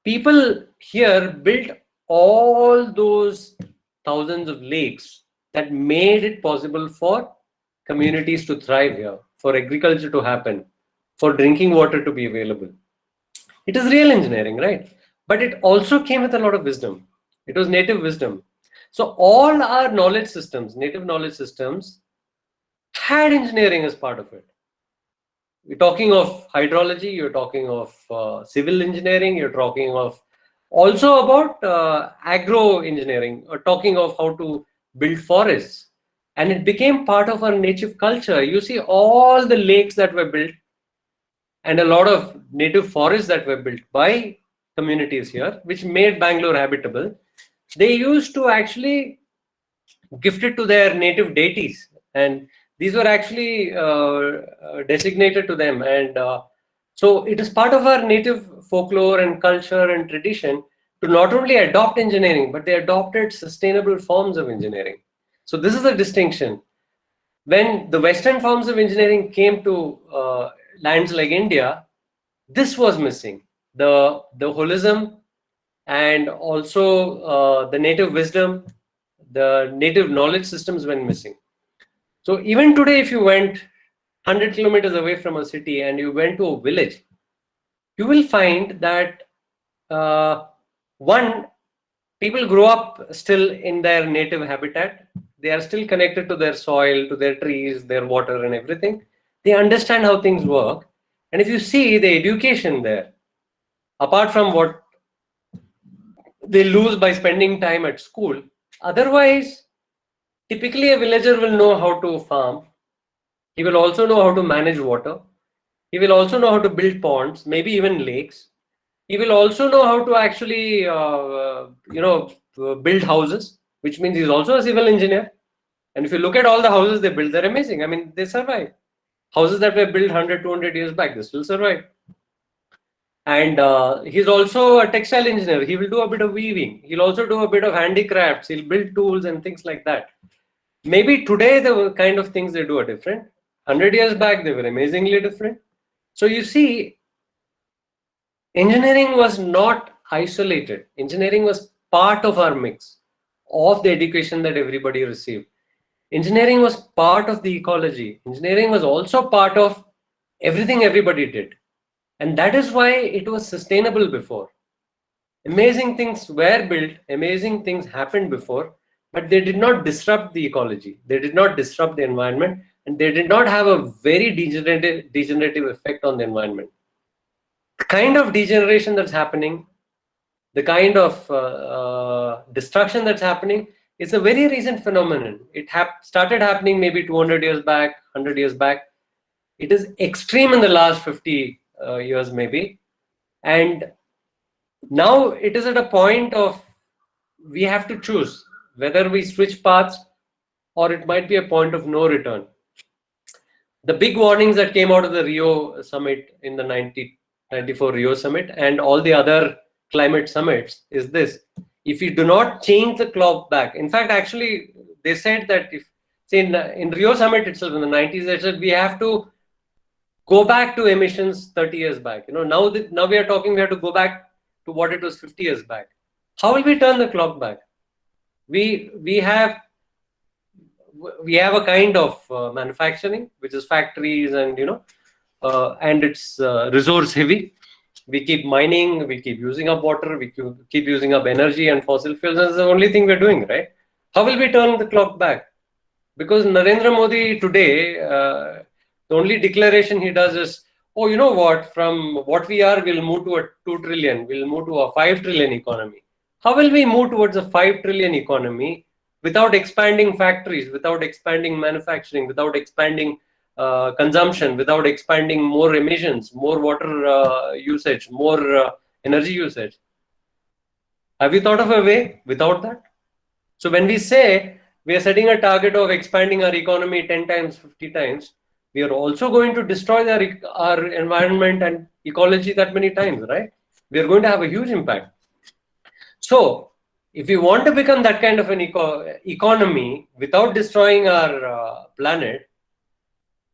People here built all those thousands of lakes that made it possible for communities to thrive here, for agriculture to happen, for drinking water to be available. It is real engineering, right? But it also came with a lot of wisdom. It was native wisdom. So all our knowledge systems, native knowledge systems, had engineering as part of it. You're talking of hydrology, you're talking of civil engineering, you're talking of also about agro engineering, or talking of how to build forests. And it became part of our native culture. You see all the lakes that were built and a lot of native forests that were built by communities here, which made Bangalore habitable. They used to actually gift it to their native deities, and these were actually designated to them. And so it is part of our native folklore and culture and tradition to not only adopt engineering, but they adopted sustainable forms of engineering. So this is the distinction. When the Western forms of engineering came to lands like India, this was missing. The holism and also the native wisdom, the native knowledge systems went missing. So even today, if you went 100 kilometers away from a city and you went to a village, you will find that one, people grow up still in their native habitat. They are still connected to their soil, to their trees, their water and everything. They understand how things work. And if you see the education there, apart from what they lose by spending time at school, otherwise, typically a villager will know how to farm. He will also know how to manage water. He will also know how to build ponds, maybe even lakes. He will also know how to actually, build houses, which means he's also a civil engineer. And if you look at all the houses they build, they're amazing. I mean, they survive. Houses that were built 100, 200 years back, they still survive. And he's also a textile engineer. He will do a bit of weaving. He'll also do a bit of handicrafts. He'll build tools and things like that. Maybe today the kind of things they do are different. 100 years back, they were amazingly different. So you see, engineering was not isolated. Engineering was part of our mix of the education that everybody received. Engineering was part of the ecology. Engineering was also part of everything everybody did. And that is why it was sustainable before. Amazing things were built, amazing things happened before, but they did not disrupt the ecology. They did not disrupt the environment, and they did not have a very degenerative effect on the environment. The kind of degeneration that's happening, the kind of destruction that's happening, is a very recent phenomenon. It started happening maybe 200 years back, 100 years back. It is extreme in the last 50 years maybe. And now it is at a point of we have to choose whether we switch paths, or it might be a point of no return. The big warnings that came out of the Rio summit in the 1994 Rio summit and all the other climate summits is this: if you do not change the clock back, in fact, actually, they said that if, say, in Rio summit itself in the 90s, they said we have to go back to emissions 30 years back. Now we are talking, we have to go back to what it was 50 years back. How will we turn the clock back? We have a kind of manufacturing which is factories, and and it's resource heavy. We keep mining, we keep using up water, we keep using up energy and fossil fuels. That's the only thing we're doing, right? How will we turn the clock back? Because Narendra Modi today, the only declaration he does is, oh, you know what, from what we are, we'll move to a 2 trillion, we'll move to a 5 trillion economy. How will we move towards a 5 trillion economy without expanding factories, without expanding manufacturing, without expanding consumption, without expanding more emissions, more water usage, more energy usage? Have you thought of a way without that? So when we say we are setting a target of expanding our economy 10 times, 50 times, we are also going to destroy our environment and ecology that many times, right? We are going to have a huge impact. So if we want to become that kind of an economy without destroying our planet,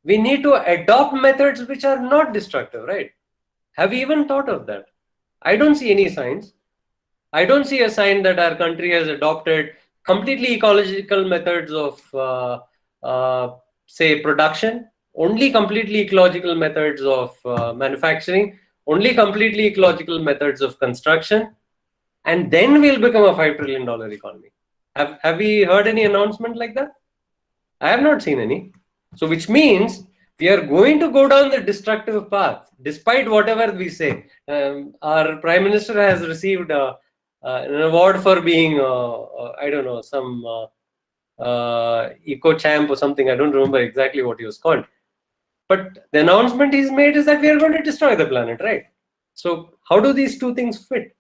we need to adopt methods which are not destructive, right? Have you even thought of that? I don't see any signs. I don't see a sign that our country has adopted completely ecological methods of, say, production, only completely ecological methods of manufacturing, only completely ecological methods of construction, and then we'll become a $5 trillion economy. Have we heard any announcement like that? I have not seen any. So which means we are going to go down the destructive path, despite whatever we say. Our Prime Minister has received an award for being, I don't know, some eco champ or something. I don't remember exactly what he was called. But the announcement he's made is that we are going to destroy the planet, right? So how do these two things fit?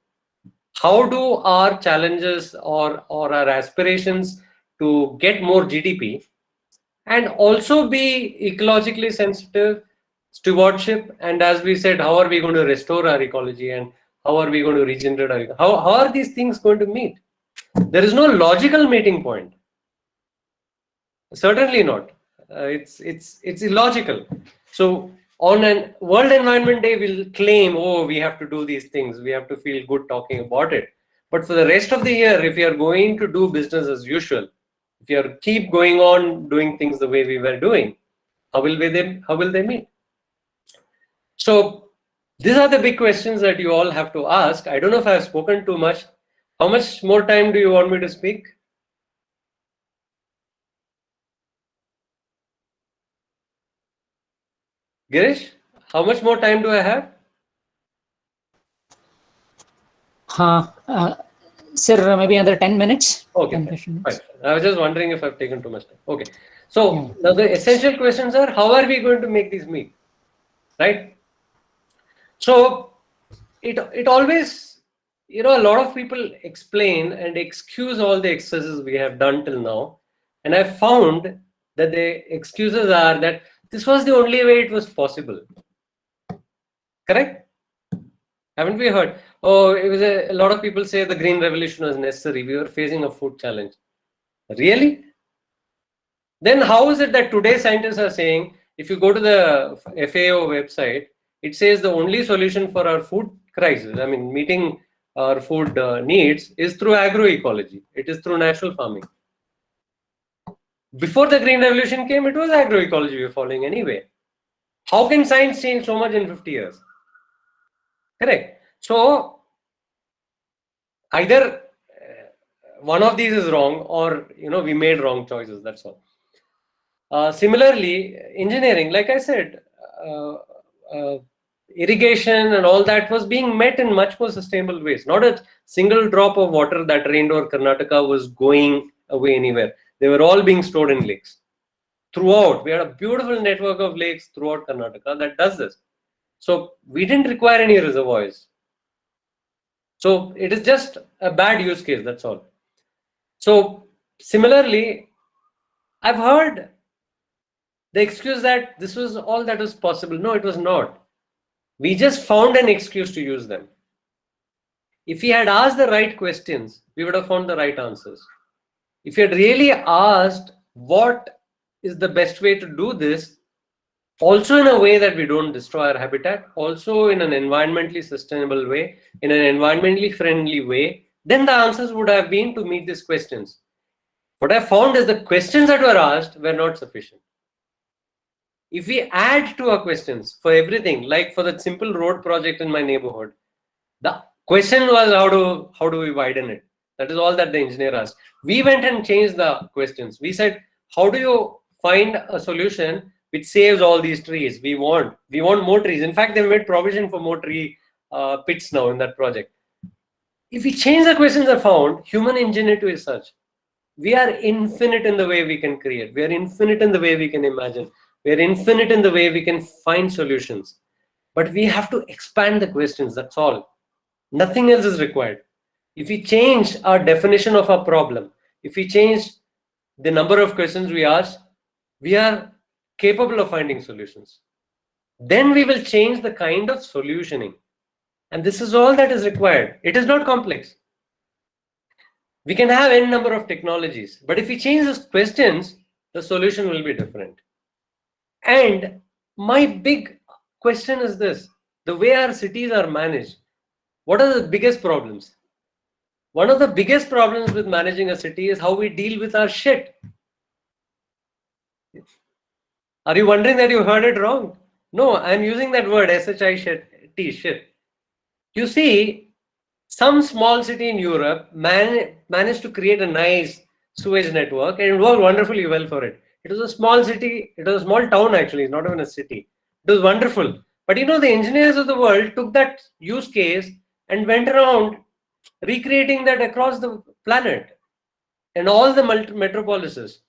How do our challenges or our aspirations to get more GDP and also be ecologically sensitive, stewardship, and as we said, how are we going to restore our ecology and how are we going to regenerate how are these things going to meet? There is no logical meeting point. Certainly not. It's illogical. So on a World Environment Day, we'll claim, oh, we have to do these things. We have to feel good talking about it. But for the rest of the year, if you are going to do business as usual, if you keep going on doing things the way we were doing, how will they meet? So these are the big questions that you all have to ask. I don't know if I have spoken too much. How much more time do you want me to speak? Girish, how much more time do I have? Sir, maybe another 10 minutes. Okay, 10 fine. minutes. I was just wondering if I've taken too much time. Okay. So now the essential questions are, how are we going to make these meet? Right? So it always, a lot of people explain and excuse all the excesses we have done till now. And I found that the excuses are that this was the only way it was possible. Correct? Haven't we heard? Oh, it was a lot of people say the green revolution was necessary. We were facing a food challenge. Really? Then how is it that today scientists are saying, if you go to the FAO website, it says the only solution for our food crisis, I mean, meeting our food needs, is through agroecology. It is through natural farming. Before the Green Revolution came, it was agroecology we were following anyway. How can science change so much in 50 years? Correct. So either one of these is wrong, or we made wrong choices. That's all. Similarly, engineering, like I said, uh, uh, irrigation and all that was being met in much more sustainable ways. Not a single drop of water that rained over Karnataka was going away anywhere. They were all being stored in lakes throughout. We had a beautiful network of lakes throughout Karnataka that does this. So we didn't require any reservoirs. So it is just a bad use case, that's all. So similarly, I've heard the excuse that this was all that was possible. No, it was not. We just found an excuse to use them. If we had asked the right questions, we would have found the right answers. If we had really asked what is the best way to do this, also in a way that we don't destroy our habitat, also in an environmentally sustainable way, in an environmentally friendly way, then the answers would have been to meet these questions. What I found is the questions that were asked were not sufficient. If we add to our questions for everything, like for that simple road project in my neighborhood, the question was how do we widen it? That is all that the engineer asked. We went and changed the questions. We said, how do you find a solution which saves all these trees? We want more trees. In fact, they made provision for more tree pits now in that project. If we change the questions I found, human ingenuity is such. We are infinite in the way we can create. We are infinite in the way we can imagine. We are infinite in the way we can find solutions. But we have to expand the questions, that's all. Nothing else is required. If we change our definition of our problem, if we change the number of questions we ask, we are capable of finding solutions. Then we will change the kind of solutioning. And this is all that is required. It is not complex. We can have n number of technologies, but if we change those questions, the solution will be different. And my big question is this: the way our cities are managed, what are the biggest problems? One of the biggest problems with managing a city is how we deal with our shit. Are you wondering that you heard it wrong? No, I'm using that word, S-H-I-T, shit. You see, some small city in Europe managed to create a nice sewage network, and it worked wonderfully well for it. It was a small city, it was a small town actually, not even a city. It was wonderful. But the engineers of the world took that use case and went around recreating that across the planet and all the metropolises.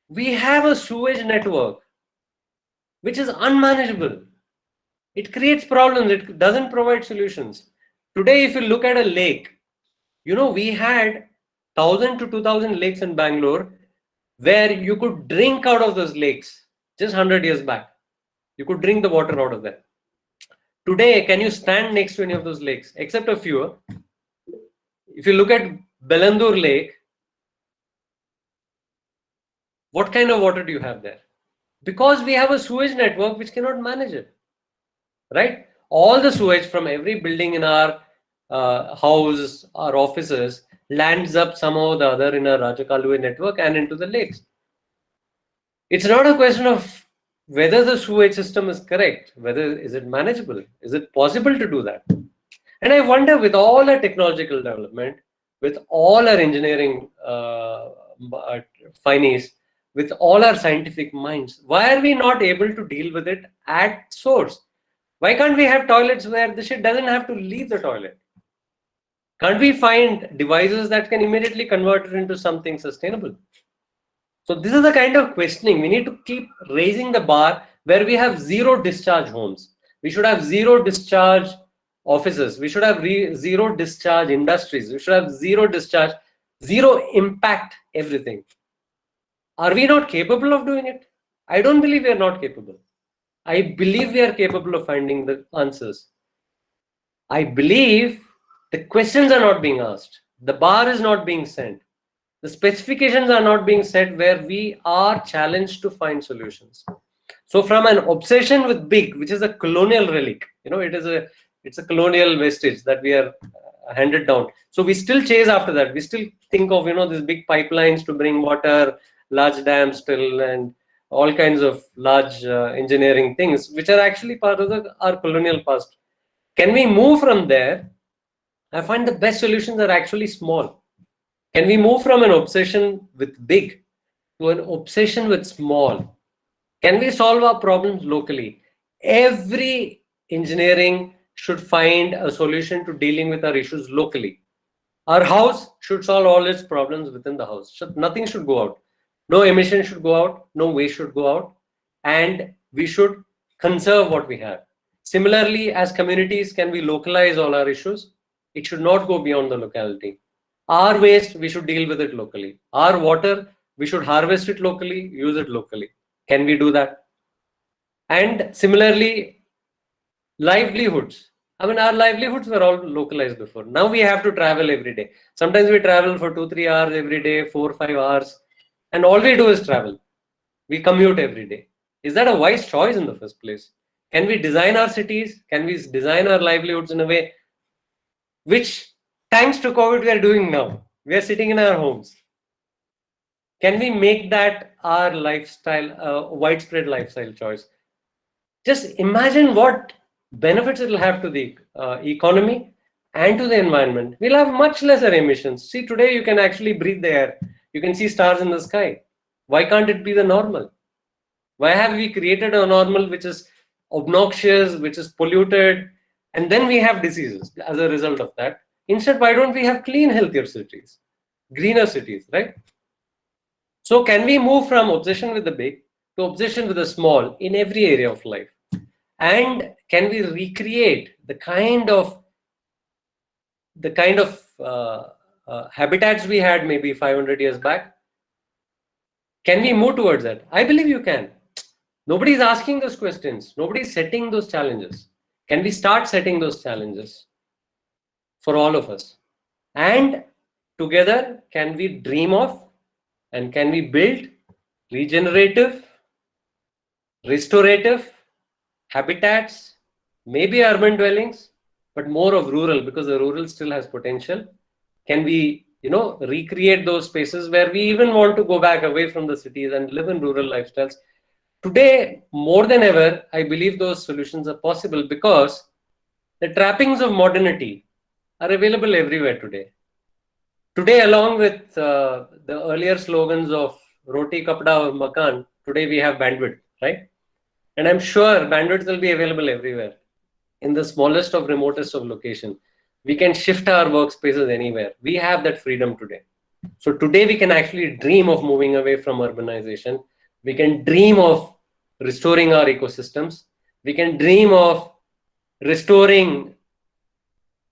We have a sewage network which is unmanageable. It creates problems, it doesn't provide solutions. Today, if you look at a lake, we had 1,000 to 2,000 lakes in Bangalore where you could drink out of those lakes just 100 years back. You could drink the water out of them. Today, can you stand next to any of those lakes? Except a few. If you look at Bengaluru Lake, what kind of water do you have there? Because we have a sewage network which cannot manage it. Right? All the sewage from every building in our house, our offices, lands up somehow or the other in a Rajakaluwe network and into the lakes. It's not a question of whether the sewage system is correct, is it manageable, is it possible to do that? And I wonder, with all our technological development, with all our engineering finesse, with all our scientific minds, why are we not able to deal with it at source? Why can't we have toilets where the shit doesn't have to leave the toilet? Can't we find devices that can immediately convert it into something sustainable? So this is the kind of questioning. We need to keep raising the bar where we have zero discharge homes. We should have zero discharge offices. We should have zero discharge industries. We should have zero discharge, zero impact everything. Are we not capable of doing it? I don't believe we are not capable. I believe we are capable of finding the answers. I believe the questions are not being asked. The bar is not being set. The specifications are not being set where we are challenged to find solutions. So from an obsession with big, which is a colonial relic, it's a colonial vestige that we are handed down. So we still chase after that. We still think of, these big pipelines to bring water large dams still and all kinds of large engineering things, which are actually part of our colonial past. Can we move from there? I find the best solutions are actually small. Can we move from an obsession with big to an obsession with small? Can we solve our problems locally? Every engineering should find a solution to dealing with our issues locally. Our house should solve all its problems within the house. Nothing should go out. No emission should go out. No waste should go out. And we should conserve what we have. Similarly, as communities, can we localize all our issues? It should not go beyond the locality. Our waste, we should deal with it locally. Our water, we should harvest it locally, use it locally. Can we do that? And similarly, livelihoods. I mean, our livelihoods were all localized before. Now we have to travel every day. Sometimes we travel for 2-3 hours every day, 4-5 hours, and all we do is travel. We commute every day. Is that a wise choice in the first place? Can we design our cities? Can we design our livelihoods in a way which, thanks to COVID, we are doing now? We are sitting in our homes. Can we make that our lifestyle, widespread lifestyle choice? Just imagine what benefits it will have to the economy and to the environment. We'll have much lesser emissions. See, today you can actually breathe the air. You can see stars in the sky. Why can't it be the normal? Why have we created a normal which is obnoxious, which is polluted, and then we have diseases as a result of that? Instead, why don't we have clean, healthier cities, greener cities, right? So can we move from obsession with the big to obsession with the small in every area of life? And can we recreate the kind of habitats we had maybe 500 years back? Can we move towards that? I believe you can. Nobody is asking those questions. Nobody is setting those challenges. Can we start setting those challenges for all of us? And together, can we dream of and can we build regenerative, restorative habitats, maybe urban dwellings, but more of rural, because the rural still has potential? Can we, recreate those spaces where we even want to go back away from the cities and live in rural lifestyles? Today, more than ever, I believe those solutions are possible because the trappings of modernity are available everywhere today. Today, along with the earlier slogans of Roti Kapda Makan, today we have bandwidth, right? And I'm sure bandwidth will be available everywhere in the smallest of remotest of location. We can shift our workspaces anywhere. We have that freedom today. So today we can actually dream of moving away from urbanization. We can dream of restoring our ecosystems. We can dream of restoring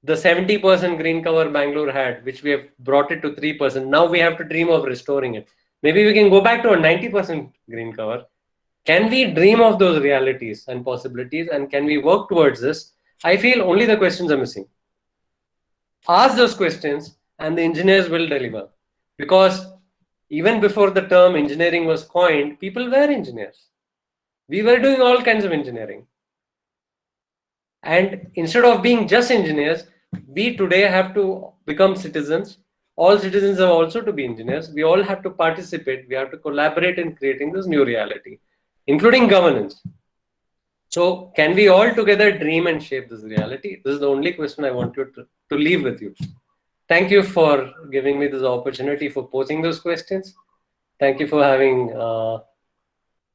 the 70% green cover Bangalore had, which we have brought it to 3%. Now we have to dream of restoring it. Maybe we can go back to a 90% green cover. Can we dream of those realities and possibilities, and can we work towards this? I feel only the questions are missing. Ask those questions and the engineers will deliver. Because even before the term engineering was coined, people were engineers. We were doing all kinds of engineering. And instead of being just engineers, we today have to become citizens. All citizens are also to be engineers. We all have to participate. We have to collaborate in creating this new reality, including governance. So can we all together dream and shape this reality? This is the only question I want you to leave with you. Thank you for giving me this opportunity for posing those questions. Thank you for having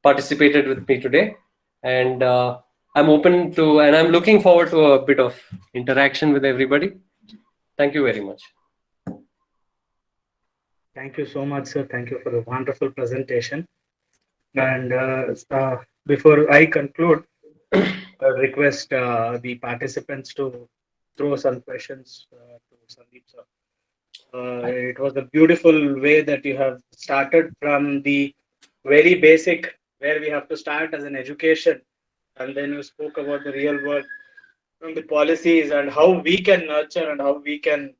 participated with me today. And I'm open to, and I'm looking forward to a bit of interaction with everybody. Thank you very much. Thank you so much, sir. Thank you for the wonderful presentation. And before I conclude, I request the participants to throw some questions to Sandeep, sir. It was a beautiful way that you have started from the very basic, where we have to start as an education, and then you spoke about the real world, from the policies and how we can nurture and how we can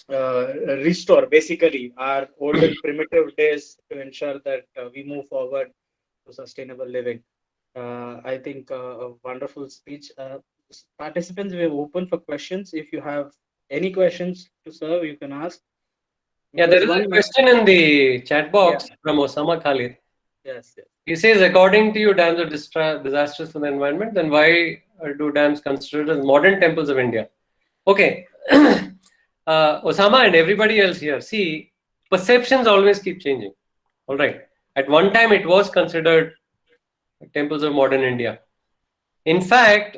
restore basically our olden primitive days to ensure that we move forward to sustainable living. I think a wonderful speech. Participants, we are open for questions. If you have any questions to serve, you can ask. Yeah, there is a question in the chat box from Osama Khalid. Yes, yes. He says, according to you, dams are disastrous for the environment. Then why do dams considered as modern temples of India? Okay, Osama and everybody else here, see, perceptions always keep changing. All right. At one time, it was considered temples of modern India. In fact,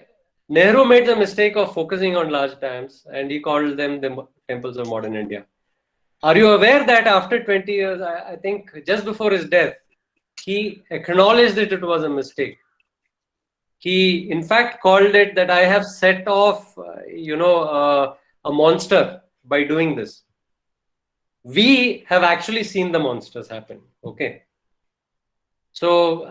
Nehru made the mistake of focusing on large dams and he called them the temples of modern India. Are you aware that after 20 years, I think just before his death, he acknowledged that it was a mistake. He, in fact, called it that I have set off, a monster by doing this. We have actually seen the monsters happen. Okay. So,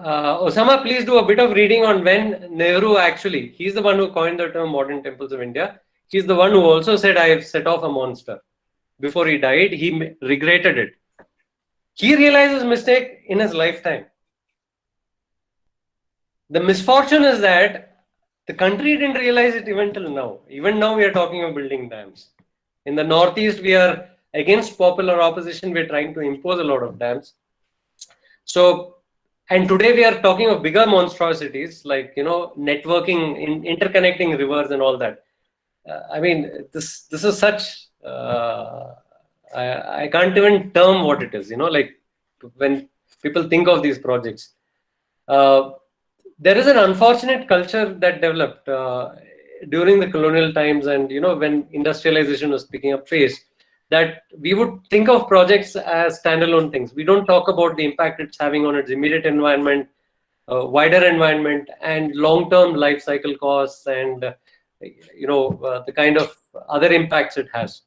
Osama, please do a bit of reading on when Nehru actually, he's the one who coined the term modern temples of India. He's the one who also said, I have set off a monster. Before he died, he regretted it. He realized his mistake in his lifetime. The misfortune is that the country didn't realize it even till now. Even now, we are talking of building dams. In the Northeast, we are against popular opposition. We're trying to impose a lot of dams. So, and today we are talking of bigger monstrosities like, networking, interconnecting rivers and all that. I mean, this is such, I can't even term what it is, like when people think of these projects. There is an unfortunate culture that developed during the colonial times and, when industrialization was picking up pace, that we would think of projects as standalone things. We don't talk about the impact it's having on its immediate environment, wider environment, and long-term life cycle costs and, the kind of other impacts it has.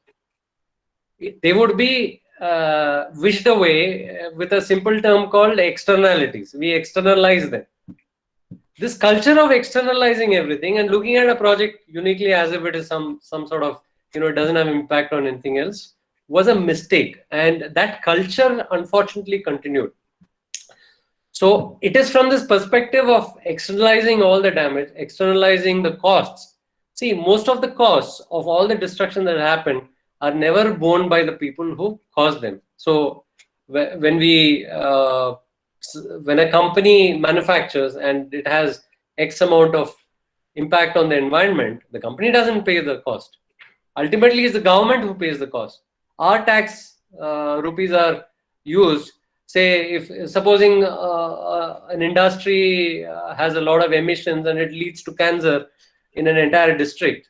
They would be wished away with a simple term called externalities. We externalize them. This culture of externalizing everything and looking at a project uniquely as if it is some sort of, it doesn't have impact on anything else was a mistake. And that culture unfortunately continued. So it is from this perspective of externalizing all the damage, externalizing the costs. See, most of the costs of all the destruction that happened are never borne by the people who caused them. So when a company manufactures and it has X amount of impact on the environment, the company doesn't pay the cost. Ultimately, it's the government who pays the cost. Our tax rupees are used. Say, if supposing an industry has a lot of emissions and it leads to cancer in an entire district,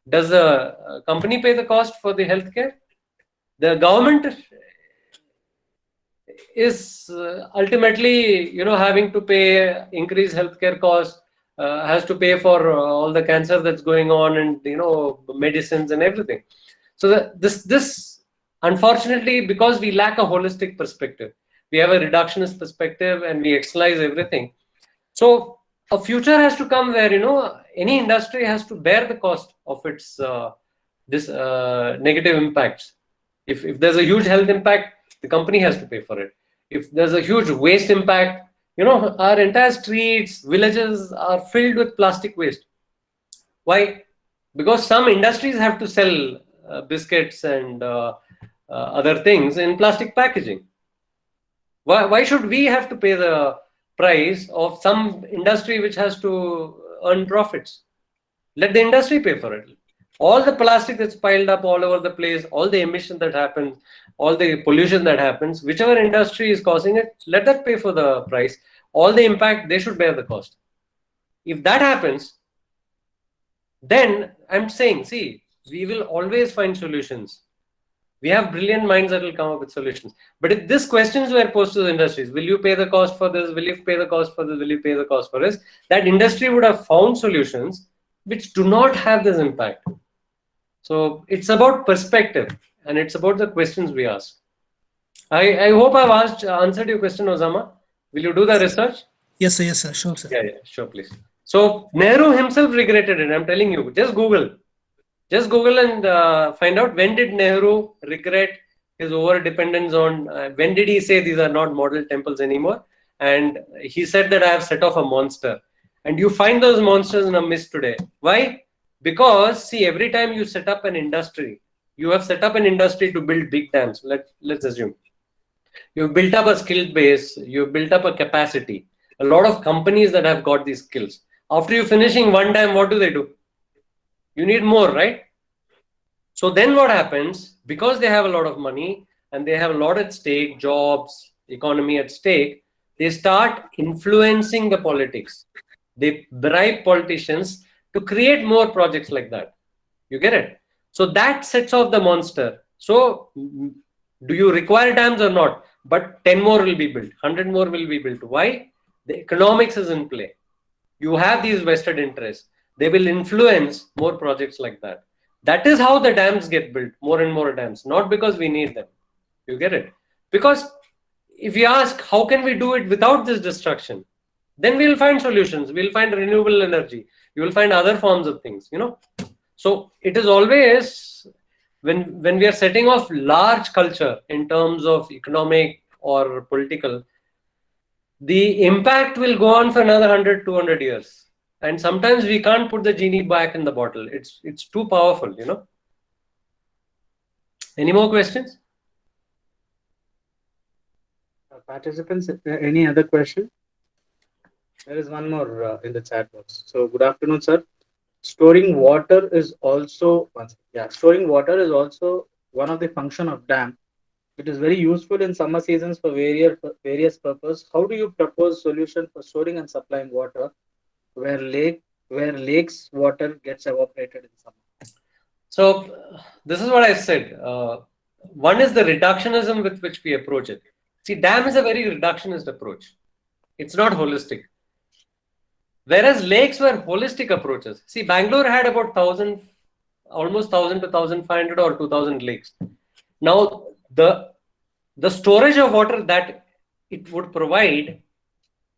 does the company pay the cost for the healthcare? The government is ultimately, having to pay increased healthcare costs, has to pay for all the cancer that's going on and, medicines and everything. So this unfortunately, because we lack a holistic perspective, we have a reductionist perspective and we externalize everything. So a future has to come where, any industry has to bear the cost of its negative impacts. If there's a huge health impact, the company has to pay for it. If there's a huge waste impact, our entire streets, villages are filled with plastic waste. Why? Because some industries have to sell biscuits and other things in plastic packaging. Why should we have to pay the price of some industry which has to earn profits? Let the industry pay for it. All the plastic that's piled up all over the place, all the emission that happens, all the pollution that happens, whichever industry is causing it, let that pay for the price. All the impact, they should bear the cost. If that happens, then I'm saying, see, we will always find solutions. We have brilliant minds that will come up with solutions. But if these questions were posed to the industries, will you pay the cost for this? Will you pay the cost for this? Will you pay the cost for this? That industry would have found solutions which do not have this impact. So it's about perspective and it's about the questions we ask. I hope I've answered your question, Osama. Will you do the research? Yes, sir. Yes, sir. Sure, sir. Yeah, sure, please. So Nehru himself regretted it. I'm telling you, just Google and find out when did Nehru regret his over dependence on, when did he say these are not model temples anymore? And he said that I have set off a monster. And you find those monsters in a mist today. Why? Because, see, every time you set up an industry, You have set up an industry to build big dams. Let's assume you've built up a skilled base, you've built up a capacity. A lot of companies that have got these skills. After you finishing one dam, what do? You need more, right? So then what happens? Because they have a lot of money and they have a lot at stake, jobs, economy at stake, they start influencing the politics. They bribe politicians to create more projects like that. You get it? So that sets off the monster. So do you require dams or not? But 10 more will be built, 100 more will be built. Why? The economics is in play. You have these vested interests. They will influence more projects like that. That is how the dams get built, more and more dams, not because we need them. You get it? Because if you ask, how can we do it without this destruction? Then we'll find solutions. We'll find renewable energy. You will find other forms of things, So it is always when we are setting off large culture in terms of economic or political, the impact will go on for another 100, 200 years. And sometimes we can't put the genie back in the bottle. It's too powerful, Any more questions? Participants, any other question? There is one more in the chat box. So good afternoon, sir. Storing water is also one of the function of dam. It is very useful in summer seasons for various purposes. How do you propose solution for storing and supplying water where lakes water gets evaporated in summer? So this is what I said. One is the reductionism with which we approach it. See, dam is a very reductionist approach. It's not holistic. Whereas lakes were holistic approaches. See, Bangalore had about almost 1,000 to 1,500 or 2,000 lakes. Now, the storage of water that it would provide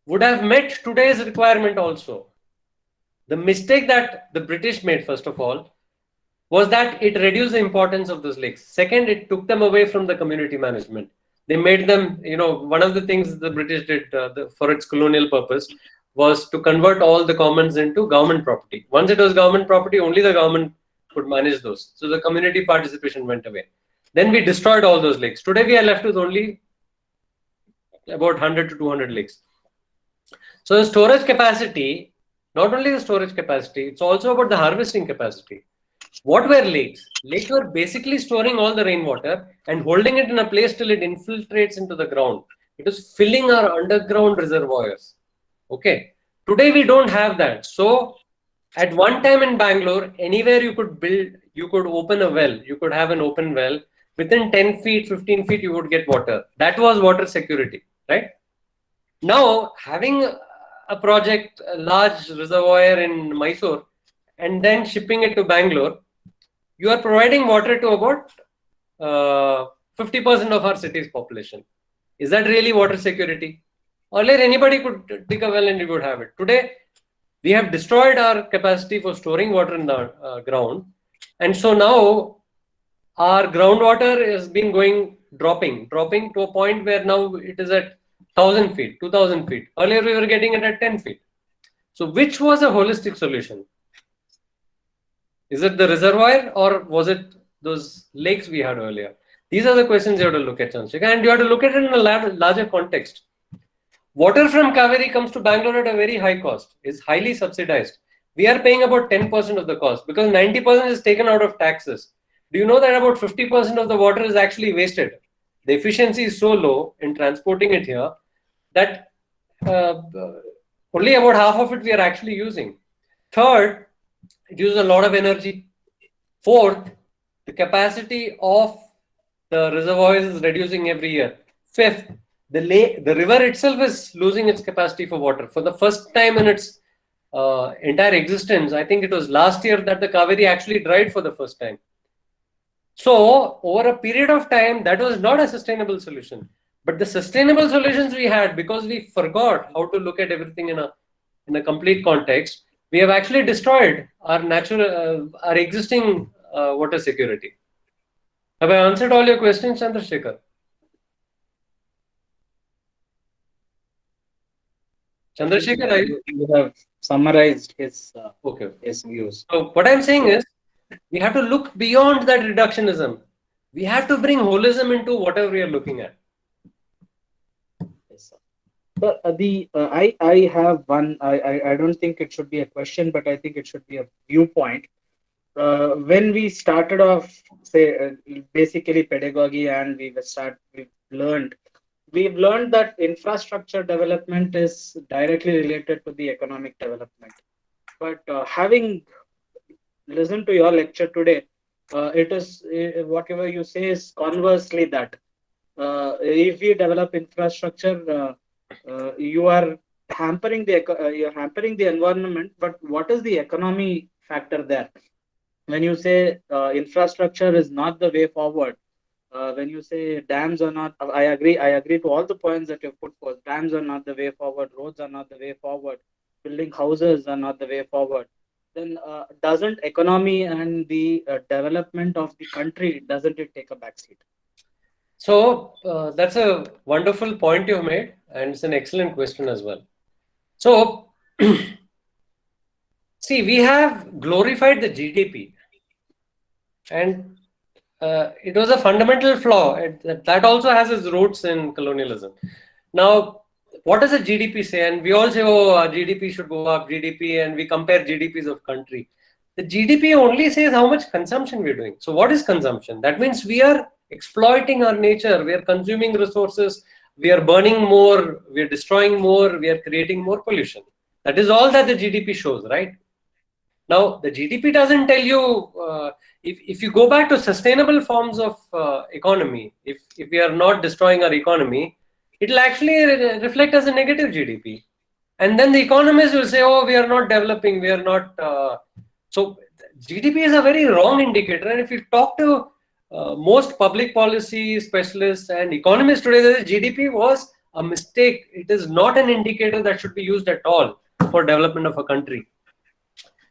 would have met today's requirement also. The mistake that the British made, first of all, was that it reduced the importance of those lakes. Second, it took them away from the community management. They made them, one of the things the British did for its colonial purpose was to convert all the commons into government property. Once it was government property, only the government could manage those. So the community participation went away. Then we destroyed all those lakes. Today we are left with only about 100 to 200 lakes. So the storage capacity, not only the storage capacity, it's also about the harvesting capacity. What were lakes? Lakes were basically storing all the rainwater and holding it in a place till it infiltrates into the ground. It is filling our underground reservoirs. Okay. Today we don't have that. So at one time in Bangalore, anywhere you could open a well, you could have an open well. Within 10 feet, 15 feet, you would get water. That was water security, right? Now, having a project, a large reservoir in Mysore, and then shipping it to Bangalore, you are providing water to about 50% of our city's population. Is that really water security? Earlier, anybody could dig a well and you would have it. Today, we have destroyed our capacity for storing water in the ground. And so now, our groundwater has been dropping to a point where now it is at 1,000 feet, 2,000 feet. Earlier, we were getting it at 10 feet. So which was a holistic solution? Is it the reservoir or was it those lakes we had earlier? These are the questions you have to look at, Chandrasekhar, and you have to look at it in a larger context. Water from Kaveri comes to Bangalore at a very high cost, is highly subsidized. We are paying about 10% of the cost because 90% is taken out of taxes. Do you know that about 50% of the water is actually wasted? The efficiency is so low in transporting it here that only about half of it we are actually using. Third, it uses a lot of energy. Fourth, the capacity of the reservoirs is reducing every year. Fifth, the river itself is losing its capacity for water. For the first time in its entire existence, I think it was last year that the Kaveri actually dried for the first time. So, over a period of time, that was not a sustainable solution. But the sustainable solutions we had, because we forgot how to look at everything in a complete context, we have actually destroyed our our existing water security. Have I answered all your questions, Chandrasekhar? Chandrasekhar, You have summarized his okay. his views. So what I'm saying is, We have to look beyond that reductionism. We have to bring holism into whatever we are looking at. Yes, sir. So, I have one. I don't think it should be a question, but I think it should be a viewpoint. When we started off, say, basically pedagogy, and we've learned that infrastructure development is directly related to the economic development. But having listened to your lecture today, it is whatever you say is conversely that if you develop infrastructure, you are you're hampering the environment. But what is the economy factor there? When you say infrastructure is not the way forward, when you say dams are not, I agree to all the points that you've put forth. Dams are not the way forward, roads are not the way forward, building houses are not the way forward. Then doesn't economy and the development of the country, doesn't it take a backseat? So that's a wonderful point you've made, and it's an excellent question as well. So, see, we have glorified the GDP, and it was a fundamental flaw. That also has its roots in colonialism. Now, what does a GDP say? And we all say, oh, our GDP should go up, GDP, and we compare GDPs of country. The GDP only says how much consumption we're doing. So what is consumption? That means we are exploiting our nature, we are consuming resources, we are burning more, we are destroying more, we are creating more pollution. That is all that the GDP shows, right? Now, the GDP doesn't tell you, if you go back to sustainable forms of economy, if we are not destroying our economy, it will actually reflect as a negative GDP. And then the economists will say, oh, we are not developing, we are not. So GDP is a very wrong indicator. And if you talk to most public policy specialists and economists today, that GDP was a mistake. It is not an indicator that should be used at all for development of a country.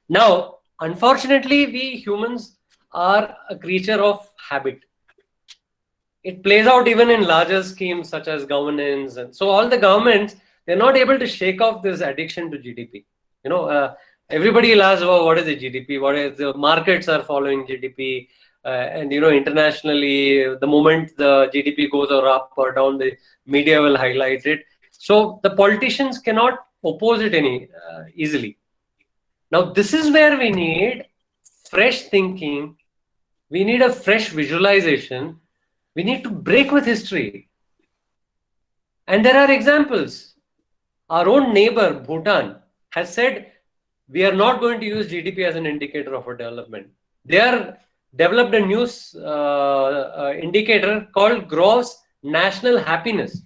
Now, unfortunately, we humans are a creature of habit. It plays out even in larger schemes such as governance. And so all the governments, they're not able to shake off this addiction to GDP. You know, everybody will ask, oh, what is the GDP? What is the markets are following GDP? And, you know, internationally, the moment the GDP goes or up or down, the media will highlight it. So the politicians cannot oppose it any easily. Now, this is where we need fresh thinking. We need a fresh visualization. We need to break with history. And there are examples. Our own neighbor, Bhutan, has said, we are not going to use GDP as an indicator of our development. They are developed a new indicator called gross national happiness.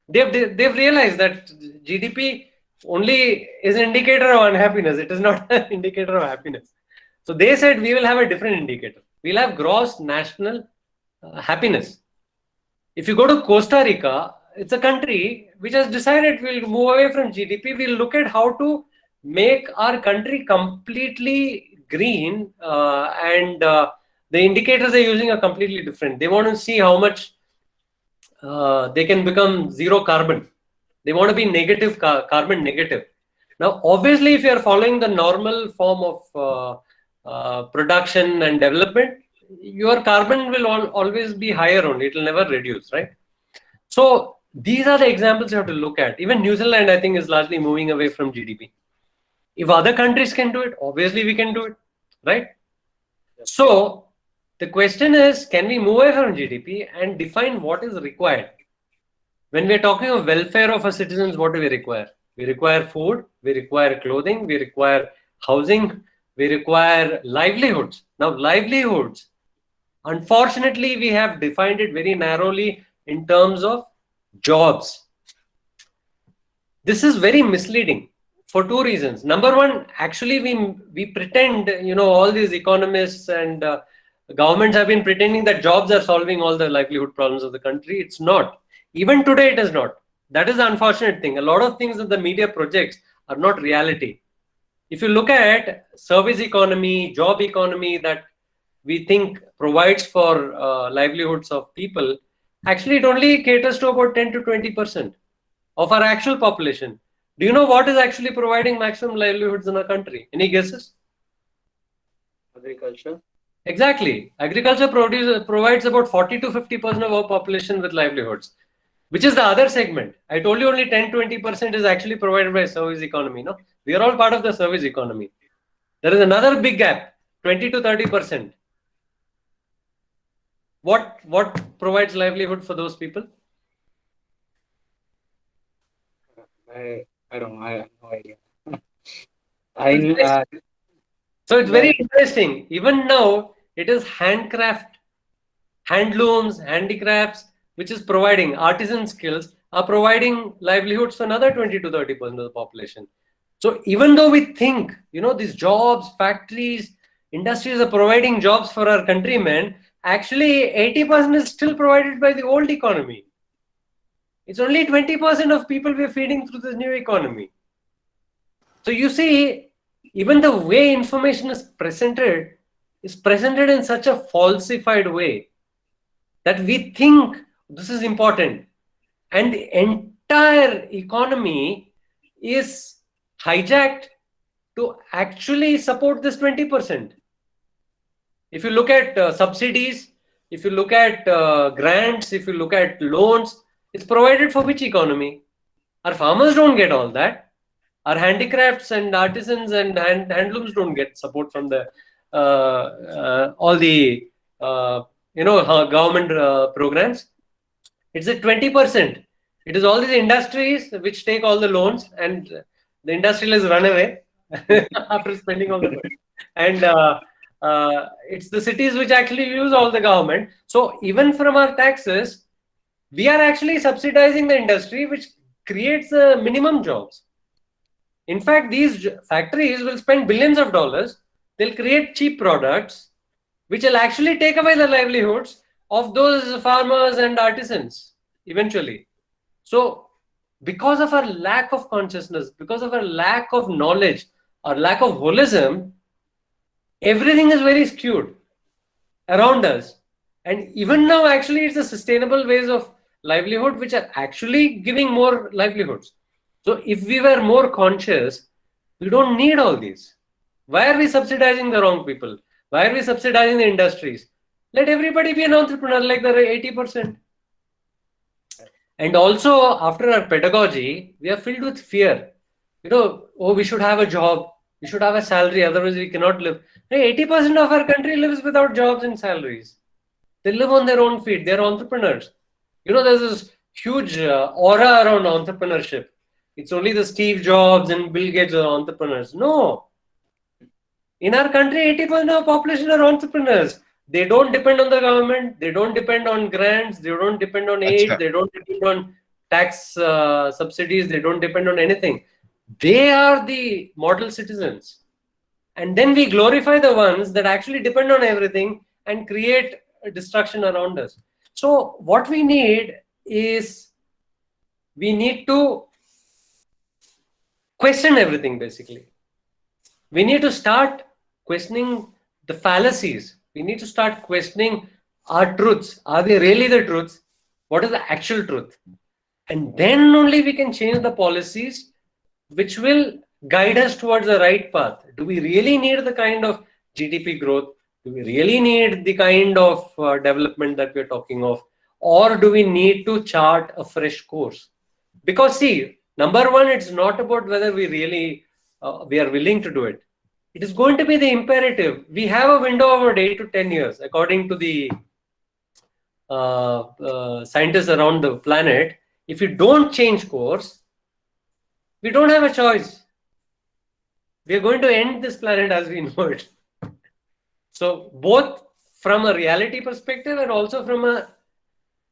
They've realized that GDP only is an indicator of unhappiness. It is not an indicator of happiness. So they said we will have a different indicator. We'll have gross national happiness. If you go to Costa Rica, it's a country which has decided we'll move away from GDP. We'll look at how to make our country completely green, and the indicators they're using are completely different. They want to see how much they can become zero carbon. They want to be negative, carbon negative. Now, obviously, if you are following the normal form of production and development, your carbon will always be higher only. It will never reduce, right? So these are the examples you have to look at. Even New Zealand, I think, is largely moving away from GDP. If other countries can do it, obviously we can do it, right? So the question is, can we move away from GDP and define what is required? When we're talking of welfare of our citizens, what do we require? We require food, we require clothing, we require housing, we require livelihoods. Now, livelihoods, unfortunately, we have defined it very narrowly in terms of jobs. This is very misleading for two reasons. Number one, actually, we pretend, you know, all these economists and governments have been pretending that jobs are solving all the livelihood problems of the country. It's not. Even today, it is not. That is the unfortunate thing. A lot of things that the media projects are not reality. If you look at service economy, job economy that we think provides for livelihoods of people, actually it only caters to about 10 to 20% of our actual population. Do you know what is actually providing maximum livelihoods in our country? Any guesses? agriculture. Exactly. Agriculture provides about 40 to 50% of our population with livelihoods, which is the other segment. I told you only 10-20% is actually provided by service economy. No, we are all part of the service economy. There is another big gap, 20 to 30%. What provides livelihood for those people? I don't know. I have no idea. I So it's very interesting. Even now, it is handcraft, handlooms, handicrafts, which is providing artisan skills, are providing livelihoods for another 20 to 30% of the population. So even though we think, these jobs, factories, industries are providing jobs for our countrymen, actually 80% is still provided by the old economy. It's only 20% of people we're feeding through this new economy. So you see, even the way information is presented in such a falsified way that we think this is important. And the entire economy is hijacked to actually support this 20%. If you look at subsidies, if you look at grants, if you look at loans, it's provided for which economy? Our farmers don't get all that. Our handicrafts and artisans and handlooms don't get support from the all the government programs. It's at 20%. It is all these industries which take all the loans, and the industrialists run away after spending all the money. And it's the cities which actually use all the government. So even from our taxes, we are actually subsidizing the industry, which creates minimum jobs. In fact, these factories will spend billions of dollars. They'll create cheap products, which will actually take away the livelihoods of those farmers and artisans eventually. So because of our lack of consciousness, because of our lack of knowledge, our lack of holism, everything is very skewed around us. And even now, actually, it's the sustainable ways of livelihood which are actually giving more livelihoods. So if we were more conscious, we don't need all these. Why are we subsidizing the wrong people? Why are we subsidizing the industries? Let everybody be an entrepreneur like the 80%. And also, after our pedagogy, we are filled with fear. We should have a job. We should have a salary, otherwise we cannot live. 80% of our country lives without jobs and salaries. They live on their own feet. They're entrepreneurs. There's this huge aura around entrepreneurship. It's only the Steve Jobs and Bill Gates are entrepreneurs. No. In our country, 80% of the population are entrepreneurs. They don't depend on the government. They don't depend on grants. They don't depend on aid. They don't depend on tax subsidies. They don't depend on anything. They are the model citizens. And then we glorify the ones that actually depend on everything and create destruction around us. So what we need is, we need to question everything, basically. We need to start questioning the fallacies. We need to start questioning our truths. Are they really the truths? What is the actual truth? And then only we can change the policies which will guide us towards the right path. Do we really need the kind of GDP growth? Do we really need the kind of development that we're talking of? Or do we need to chart a fresh course? Because see, number one, it's not about whether we really we are willing to do it. It is going to be the imperative. We have a window of 8 to 10 years, according to the scientists around the planet. If you don't change course, we don't have a choice. We are going to end this planet as we know it. So both from a reality perspective and also from a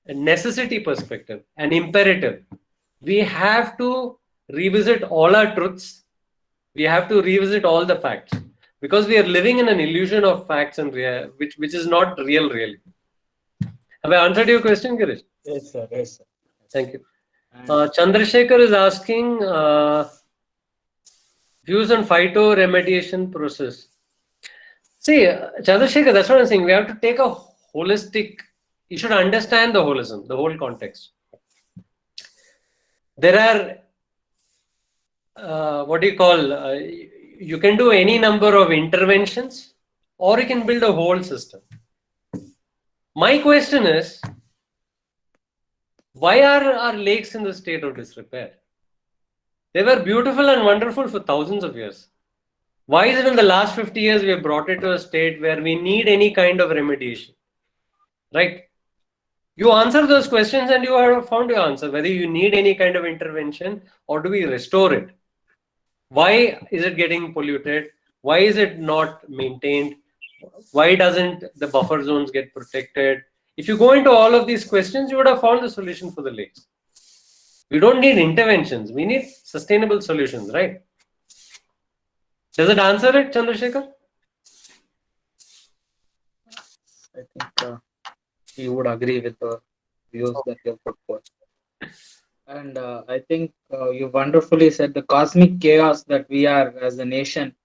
necessity perspective, an imperative, we have to revisit all our truths. We have to revisit all the facts, because we are living in an illusion of facts and which is not real, really. Have I answered your question, Girish? Yes, sir. Yes, sir. Thank you. Chandrasekhar is asking views on phytoremediation process. See, Chandrasekhar, that's what I'm saying. We have to take a holistic, you should understand the holism, the whole context. There are, you can do any number of interventions or you can build a whole system. My question is, why are our lakes in the state of disrepair? They were beautiful and wonderful for thousands of years. Why is it in the last 50 years we have brought it to a state where we need any kind of remediation? Right? You answer those questions and you have found your answer, whether you need any kind of intervention or do we restore it. Why is it getting polluted? Why is it not maintained? Why doesn't the buffer zones get protected? If you go into all of these questions, you would have found the solution for the lakes. We don't need interventions. We need sustainable solutions, right? Does it answer it, Chandrasekhar? I think you would agree with the views that you have put forth. And I think you wonderfully said the cosmic chaos that we are as a nation.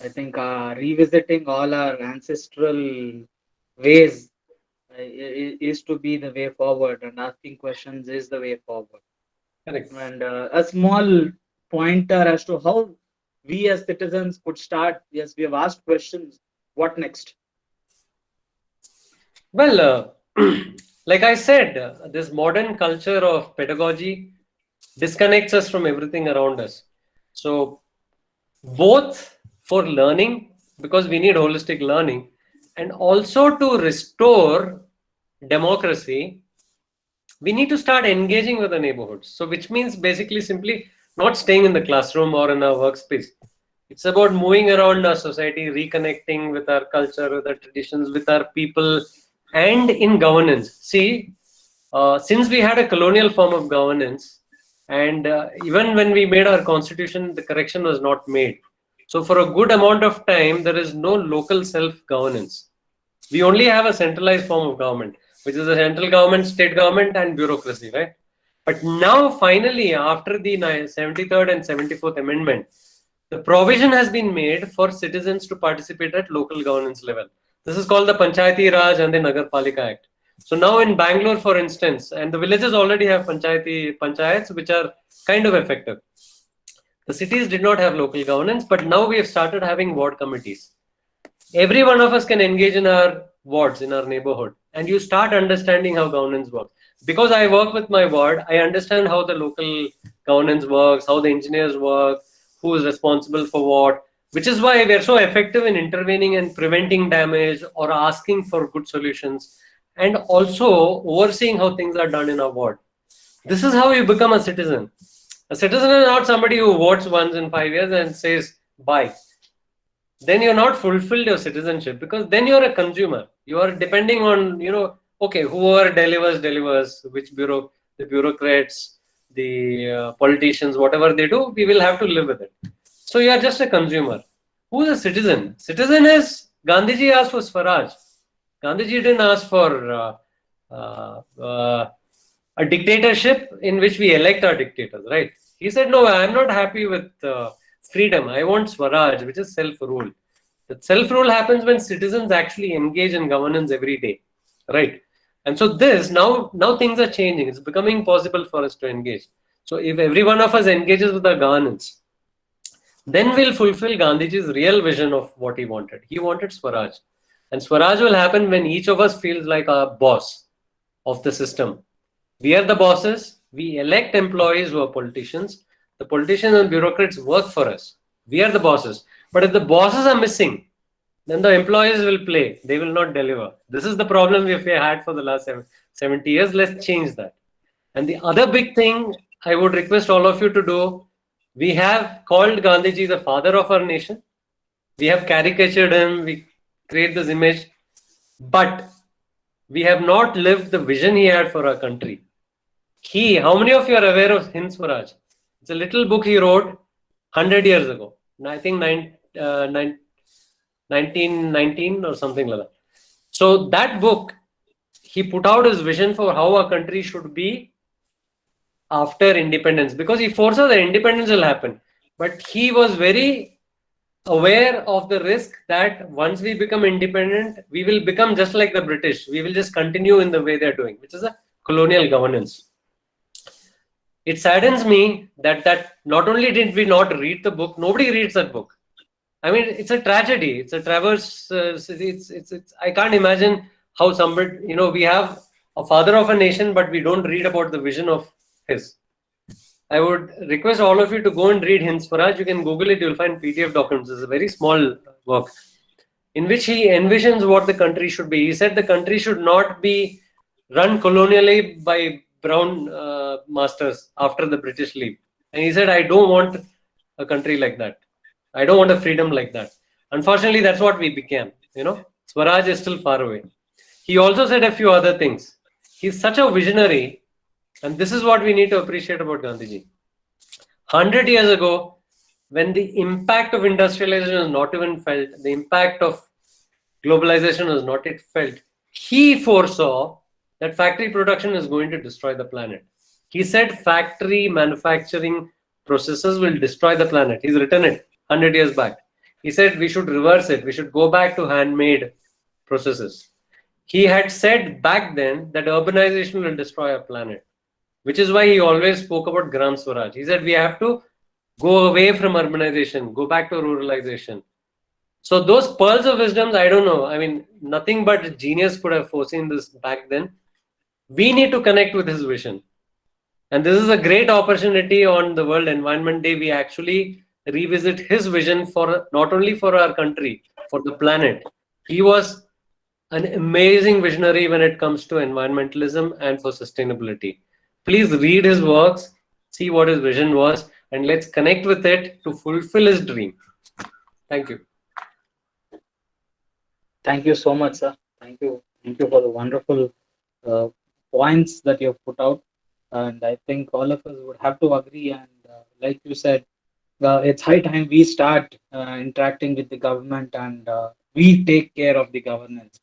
I think revisiting all our ancestral ways is to be the way forward, and asking questions is the way forward. Correct. And a small pointer as to how we as citizens could start. Yes, we have asked questions. What next? Well, like I said, this modern culture of pedagogy disconnects us from everything around us. So, both for learning, because we need holistic learning, and also to restore democracy, we need to start engaging with the neighborhoods. So, which means basically simply not staying in the classroom or in our workspace. It's about moving around our society, reconnecting with our culture, with our traditions, with our people, and in governance. See, since we had a colonial form of governance, and even when we made our constitution, the correction was not made. So for a good amount of time, there is no local self-governance. We only have a centralized form of government, which is the central government, state government, and bureaucracy, right? But now, finally, after the 73rd and 74th Amendment, the provision has been made for citizens to participate at local governance level. This is called the Panchayati Raj and the Nagarpalika Act. So now in Bangalore, for instance, and the villages already have panchayats, which are kind of effective. The cities did not have local governance, but now we have started having ward committees. Every one of us can engage in our wards, in our neighborhood, and you start understanding how governance works. Because I work with my ward, I understand how the local governance works, how the engineers work, who is responsible for what, which is why we are so effective in intervening and preventing damage or asking for good solutions, and also overseeing how things are done in our ward. This is how you become a citizen. A citizen is not somebody who votes once in 5 years and says bye. Then you're not fulfilled your citizenship, because then you're a consumer. You are depending on, okay, whoever delivers, which bureau, the bureaucrats, the politicians, whatever they do, we will have to live with it. So you are just a consumer. Who's a citizen? Citizen is, Gandhiji asked for Swaraj. Gandhiji didn't ask for a dictatorship in which we elect our dictators, right? He said, no, I'm not happy with freedom. I want Swaraj, which is self-rule. That self-rule happens when citizens actually engage in governance every day, right? And so this, now things are changing. It's becoming possible for us to engage. So if every one of us engages with our governance, then we'll fulfill Gandhiji's real vision of what he wanted. He wanted Swaraj. And Swaraj will happen when each of us feels like a boss of the system. We are the bosses. We elect employees who are politicians. The politicians and bureaucrats work for us. We are the bosses. But if the bosses are missing, then the employees will play. They will not deliver. This is the problem we have had for the last 70 years. Let's change that. And the other big thing I would request all of you to do, we have called Gandhiji the father of our nation. We have caricatured him. We create this image. But we have not lived the vision he had for our country. How many of you are aware of Hind Swaraj? It's a little book he wrote 100 years ago. I think 1919 or something like that. So that book, he put out his vision for how our country should be after independence, because he foresaw that independence will happen. But he was very aware of the risk that once we become independent, we will become just like the British. We will just continue in the way they're doing, which is a colonial governance. It saddens me that not only did we not read the book, nobody reads that book. I mean, it's a tragedy. It's a traverse. It's. I can't imagine how somebody, we have a father of a nation, but we don't read about the vision of his. I would request all of you to go and read Hind Swaraj. You can Google it. You'll find PDF documents. It's a very small work in which he envisions what the country should be. He said the country should not be run colonially by brown masters after the British leave. And he said, I don't want a country like that. I don't want a freedom like that. Unfortunately, that's what we became. Swaraj is still far away. He also said a few other things. He's such a visionary, and this is what we need to appreciate about Gandhiji. 100 years ago, when the impact of industrialization was not even felt, the impact of globalization was not yet felt, he foresaw that factory production is going to destroy the planet. He said factory manufacturing processes will destroy the planet. He's written it 100 years back. He said we should reverse it. We should go back to handmade processes. He had said back then that urbanization will destroy our planet, which is why he always spoke about Gram Swaraj. He said we have to go away from urbanization, go back to ruralization. So those pearls of wisdoms, I don't know. I mean, nothing but genius could have foreseen this back then. We need to connect with his vision. And this is a great opportunity on the World Environment Day. We actually revisit his vision for not only for our country, for the planet. He was an amazing visionary when it comes to environmentalism and for sustainability. Please read his works, see what his vision was, and let's connect with it to fulfill his dream. Thank you. Thank you so much, sir. Thank you for the wonderful points that you have put out. And I think all of us would have to agree. And like you said, it's high time we start interacting with the government and we take care of the governance.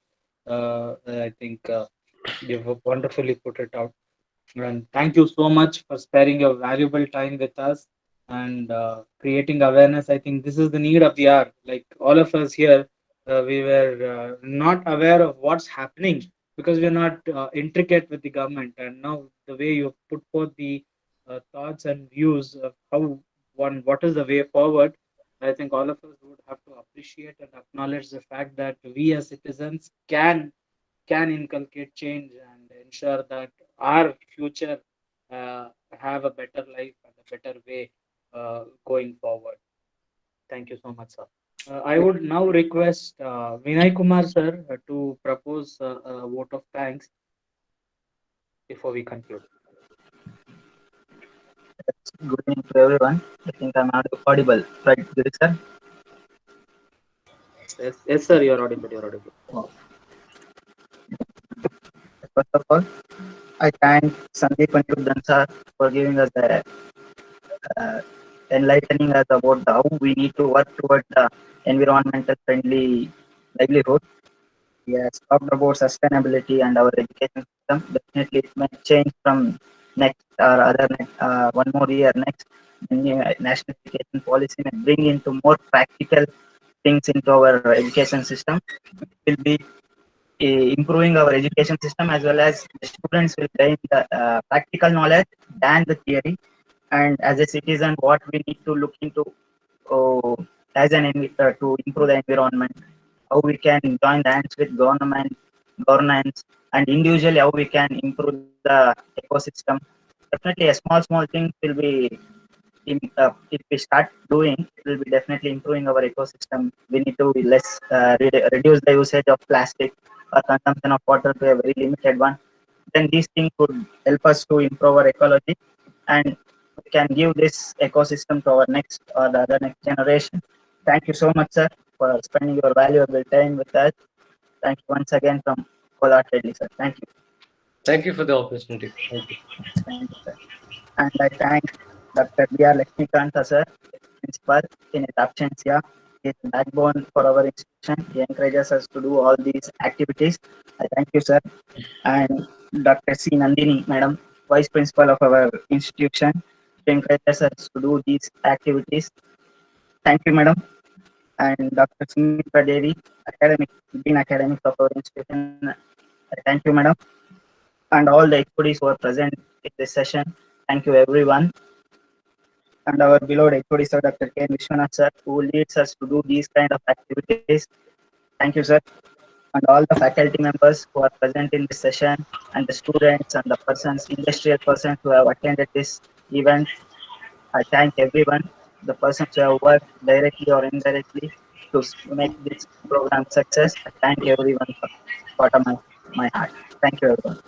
I think you've wonderfully put it out. And thank you so much for sparing your valuable time with us and creating awareness. I think this is the need of the hour. Like all of us here, we were not aware of what's happening because we're not intricate with the government. And now the way you put forth the thoughts and views of what is the way forward, I think all of us would have to appreciate and acknowledge the fact that we as citizens can inculcate change and ensure that our future have a better life and a better way going forward. Thank you so much, sir. I would now request Vinay Kumar sir to propose a vote of thanks before we conclude. Good evening to everyone. I think I'm audible, right, Giri sir? Yes, sir, you're audible. Oh. First of all, I thank Sandeep Anirudhan sir for giving us the enlightening us about how we need to work towards the environmental friendly livelihood. He has talked about sustainability and our education system. Definitely, it may change from next or other one more year next. National education policy may bring into more practical things into our education system. It will be improving our education system as well as the students will gain the practical knowledge than the theory. And as a citizen, what we need to look into as an to improve the environment, how we can join hands with governance, and individually how we can improve the ecosystem. Definitely, a small thing will be if we start doing, it will be definitely improving our ecosystem. We need to reduce the usage of plastic or consumption of water to a very limited one. Then these things would help us to improve our ecology, and we can give this ecosystem to our next or the other next generation. Thank you so much, sir, for spending your valuable time with us. Thank you once again from wholeheartedly, sir. Thank you. Thank you for the opportunity. Thank you. Thank you, sir. And I thank Dr. B.R. Lakshmikanta, sir, principal in his absence here. He is the backbone for our institution. He encourages us to do all these activities. I thank you, sir. And Dr. C. Nandini, madam, vice principal of our institution, she encourages us to do these activities. Thank you, madam. And Dr. Smita Devi, Dean Academics of our institution. Thank you, madam. And all the experts who are present in this session. Thank you, everyone. and our beloved HOD sir, Dr. K. Vishwanath sir, who leads us to do these kind of activities. Thank you, sir. And all the faculty members who are present in this session, and the students and the persons, industrial persons who have attended this event. I thank everyone, the persons who have worked directly or indirectly to make this program success. I thank everyone from the bottom of my heart. Thank you, everyone.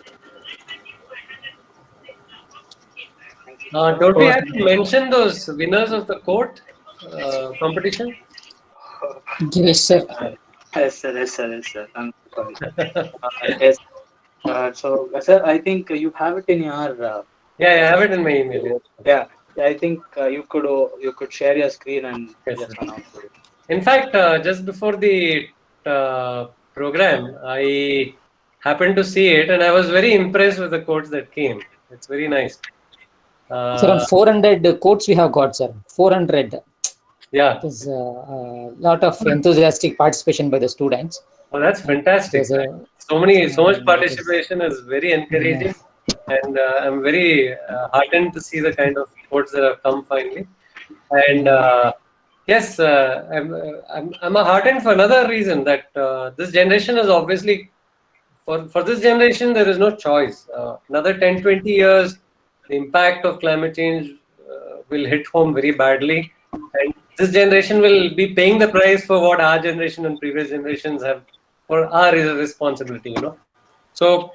Don't we have to mention those winners of the court competition? Girish, sir. Yes, sir. I'm sorry. Yes. So, sir, I think you have it in your. Yeah, I have it in my email. Yeah, I think you could share your screen and Yes, just sir. announce it. In fact, just before the program, I happened to see it, and I was very impressed with the quotes that came. It's very nice. Sir, around 400 quotes we have got, sir. 400. Yeah. There's a lot of enthusiastic participation by the students. Oh, that's fantastic. So much participation is very encouraging, and I'm very heartened to see the kind of quotes that have come finally. And yes, I'm heartened for another reason, that this generation is obviously, for this generation there is no choice. Another 10-20 years, the impact of climate change will hit home very badly, and this generation will be paying the price for what our generation and previous generations have, for our responsibility, So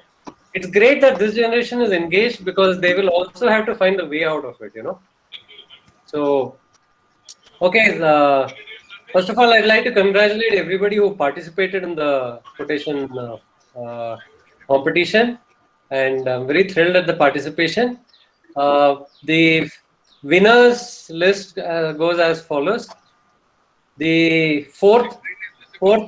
it's great that this generation is engaged, because they will also have to find a way out of it, So, okay, first of all, I'd like to congratulate everybody who participated in the quotation competition, and I'm very thrilled at the participation. The winners list goes as follows. The fourth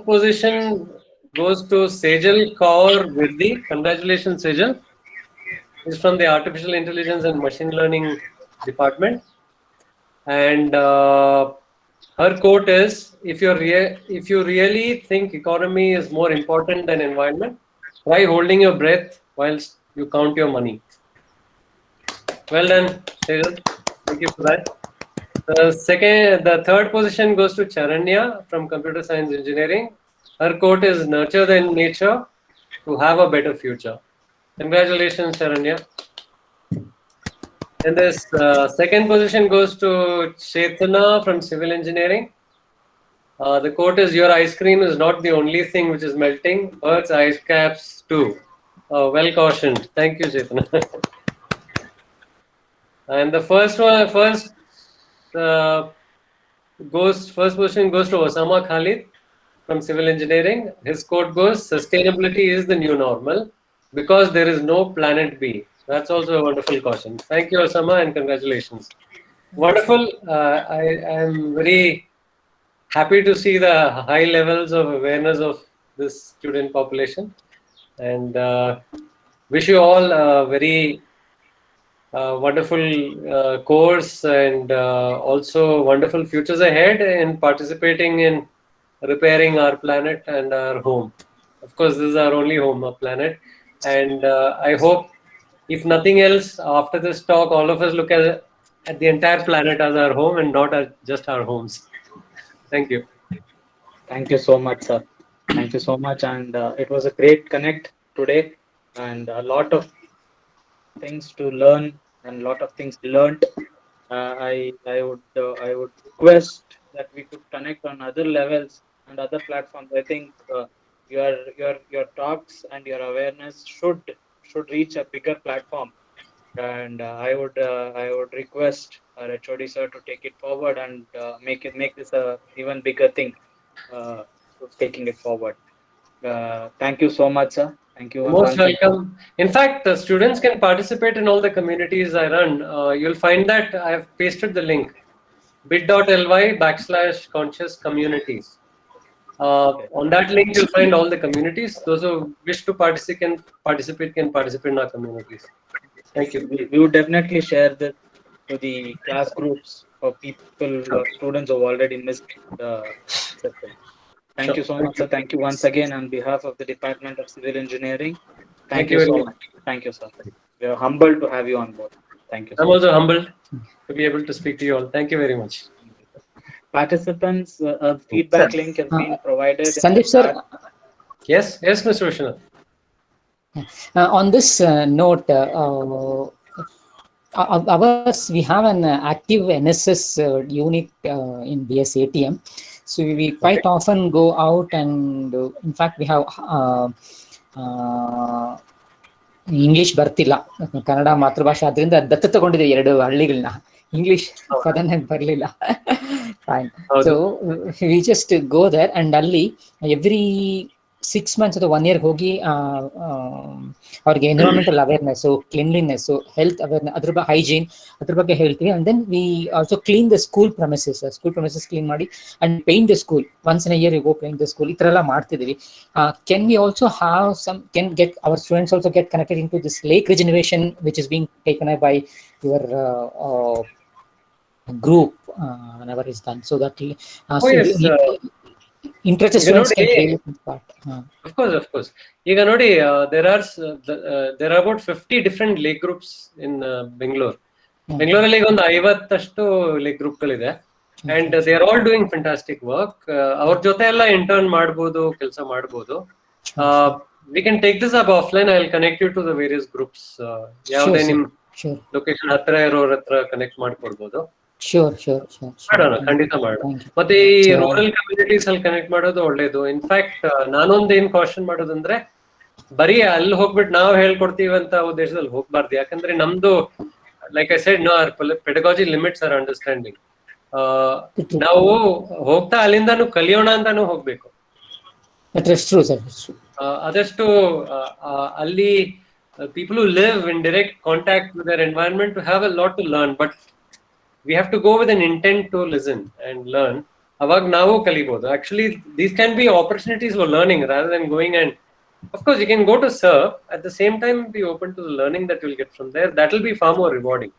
position goes to Sejal Kaur Virdi. Congratulations, Sejal. He's from the Artificial Intelligence and Machine Learning department. And her quote is, if you really think economy is more important than environment, try holding your breath whilst you count your money. Well done, Sejal. Thank you for that. The third position goes to Charanya from Computer Science Engineering. Her quote is, nurture the nature to have a better future. Congratulations, Charanya. And this second position goes to Chetana from Civil Engineering. The quote is, your ice cream is not the only thing which is melting, birds' ice caps too. Well cautioned. Thank you, Chetana. And the first position goes to Osama Khalid from Civil Engineering. His quote goes, sustainability is the new normal because there is no planet B. That's also a wonderful caution. Thank you, Osama, and congratulations. Wonderful. I am very happy to see the high levels of awareness of this student population, and wish you all a very wonderful course, and also wonderful futures ahead in participating in repairing our planet and our home. Of course, this is our only home, our planet. And I hope, if nothing else, after this talk, all of us look at the entire planet as our home and not as just our homes. Thank you. Thank you so much, sir. Thank you so much. And it was a great connect today, and a lot of things to learn and a lot of things learned. I would request that we could connect on other levels and other platforms. I think your talks and your awareness should reach a bigger platform, and I would request our HOD sir to take it forward and make this a even bigger thing, taking it forward. Thank you so much, sir. Thank you. Most welcome. In fact, the students can participate in all the communities I run. You'll find that I've pasted the link, bit.ly/conscious communities. On that link, you'll find all the communities. Those who wish to participate can participate in our communities. Thank you. We would definitely share this to the class groups for people, students who have already missed the session. Thank you so much, sir. Thank you once again on behalf of the Department of Civil Engineering. Thank you so much. Thank you, sir. We are humbled to have you on board. Thank you. I'm also humbled to be able to speak to you all. Thank you very much. Participants, feedback Sir. link has been provided. in the Sandeep sir, chat. Yes, Mr. Vishwanath. on this note, ours, we have an active NSS unit in DSATM. So we quite often go out, and in fact we have English ಬರ್ತಿಲ್ಲ, ಕನ್ನಡ ಮಾತೃಭಾಷೆ ಆದ್ರಿಂದ ದತ್ತು ತಗೊಂಡಿದೆ 2 ಹಳ್ಳಿಗಳನ್ನ. English ಪದನೇ ಬರಲಿಲ್ಲ. Fine. So we just go there and ಅಲ್ಲಿ every 6 months ಅಥವಾ 1 year ಹೋಗಿ ಅವ್ರಿಗೆ environmental awareness, cleanliness, health awareness, ಅದ್ರ ಬಗ್ಗೆ ಹೈಜೀನ್, ಅದ್ರ ಬಗ್ಗೆ ಹೇಳ್ತೀವಿ. And then we also clean the school premises clean ಮಾಡಿ and paint the school. Once in a year you go paint the school. ಈ ಥರ ಎಲ್ಲ ಮಾಡ್ತಿದ್ದೀವಿ. Can we also have can get our students also get connected into this lake regeneration which is being taken up by your group whenever it's done, so that interested students can play this part? Of course. ಈಗ ನೋಡಿ, there are about 50 different lake groups in Bengaluru. ಬೆಂಗಳೂರಲ್ಲಿ ಈಗ ಒಂದು 50 lake groupಗಳಿದೆ. And they are all doing fantastic work. ಅವ್ರ ಜೊತೆ ಎಲ್ಲ intern ಮಾಡ್ಬೋದು, ಕೆಲಸ ಮಾಡ್ಬೋದು. We can take this up offline. I will connect you to the various groups. ಯಾವುದೇ ನಿಮ್ ಲೊಕೇಶನ್ ಹತ್ರ ಇರೋರ ಹತ್ರ ಕನೆಕ್ಟ್ ಮಾಡ್ಕೊಡ್ಬೋದು. ಮಾಡೋಣ, ಖಂಡಿತ ಮಾಡೋಣ. ಮತ್ತೆ ಈ ರೂರಲ್ ಕಮ್ಯುನಿಟೀಸ್ ಅಲ್ಲಿ ಕನೆಕ್ಟ್ ಮಾಡೋದು ಒಳ್ಳೇದು. ಇನ್ಫ್ಯಾಕ್ಟ್ ನಾನೊಂದು ಏನ್ ಕಾಷನ್ ಮಾಡೋದಂದ್ರೆ, ಬರೀ ಅಲ್ಲಿ ಹೋಗ್ಬಿಟ್ಟು ನಾವು ಹೇಳ್ಕೊಡ್ತೀವಿ ಅಂತ ಉದ್ದೇಶದಲ್ಲಿ ಹೋಗ್ಬಾರ್ದು. ಯಾಕಂದ್ರೆ ನಮ್ದು, like I said, no, our pedagogy limits our understanding. ನಾವು ಹೋಗ್ತಾ ಅಲ್ಲಿಂದಾನು ಕಲಿಯೋಣ ಅಂತಾನು ಹೋಗ್ಬೇಕು. ಆದಷ್ಟು ಅಲ್ಲಿ people who live in direct contact with their environment to have a lot to learn, but we have to go with an intent to listen and learn. ಅವಾಗ ನಾವು ಕಲಿಬಹುದು. Actually, these can be opportunities for learning rather than going and, of course, you can go to serve, at the same time be open to the learning that you'll get from there. That will be far more rewarding.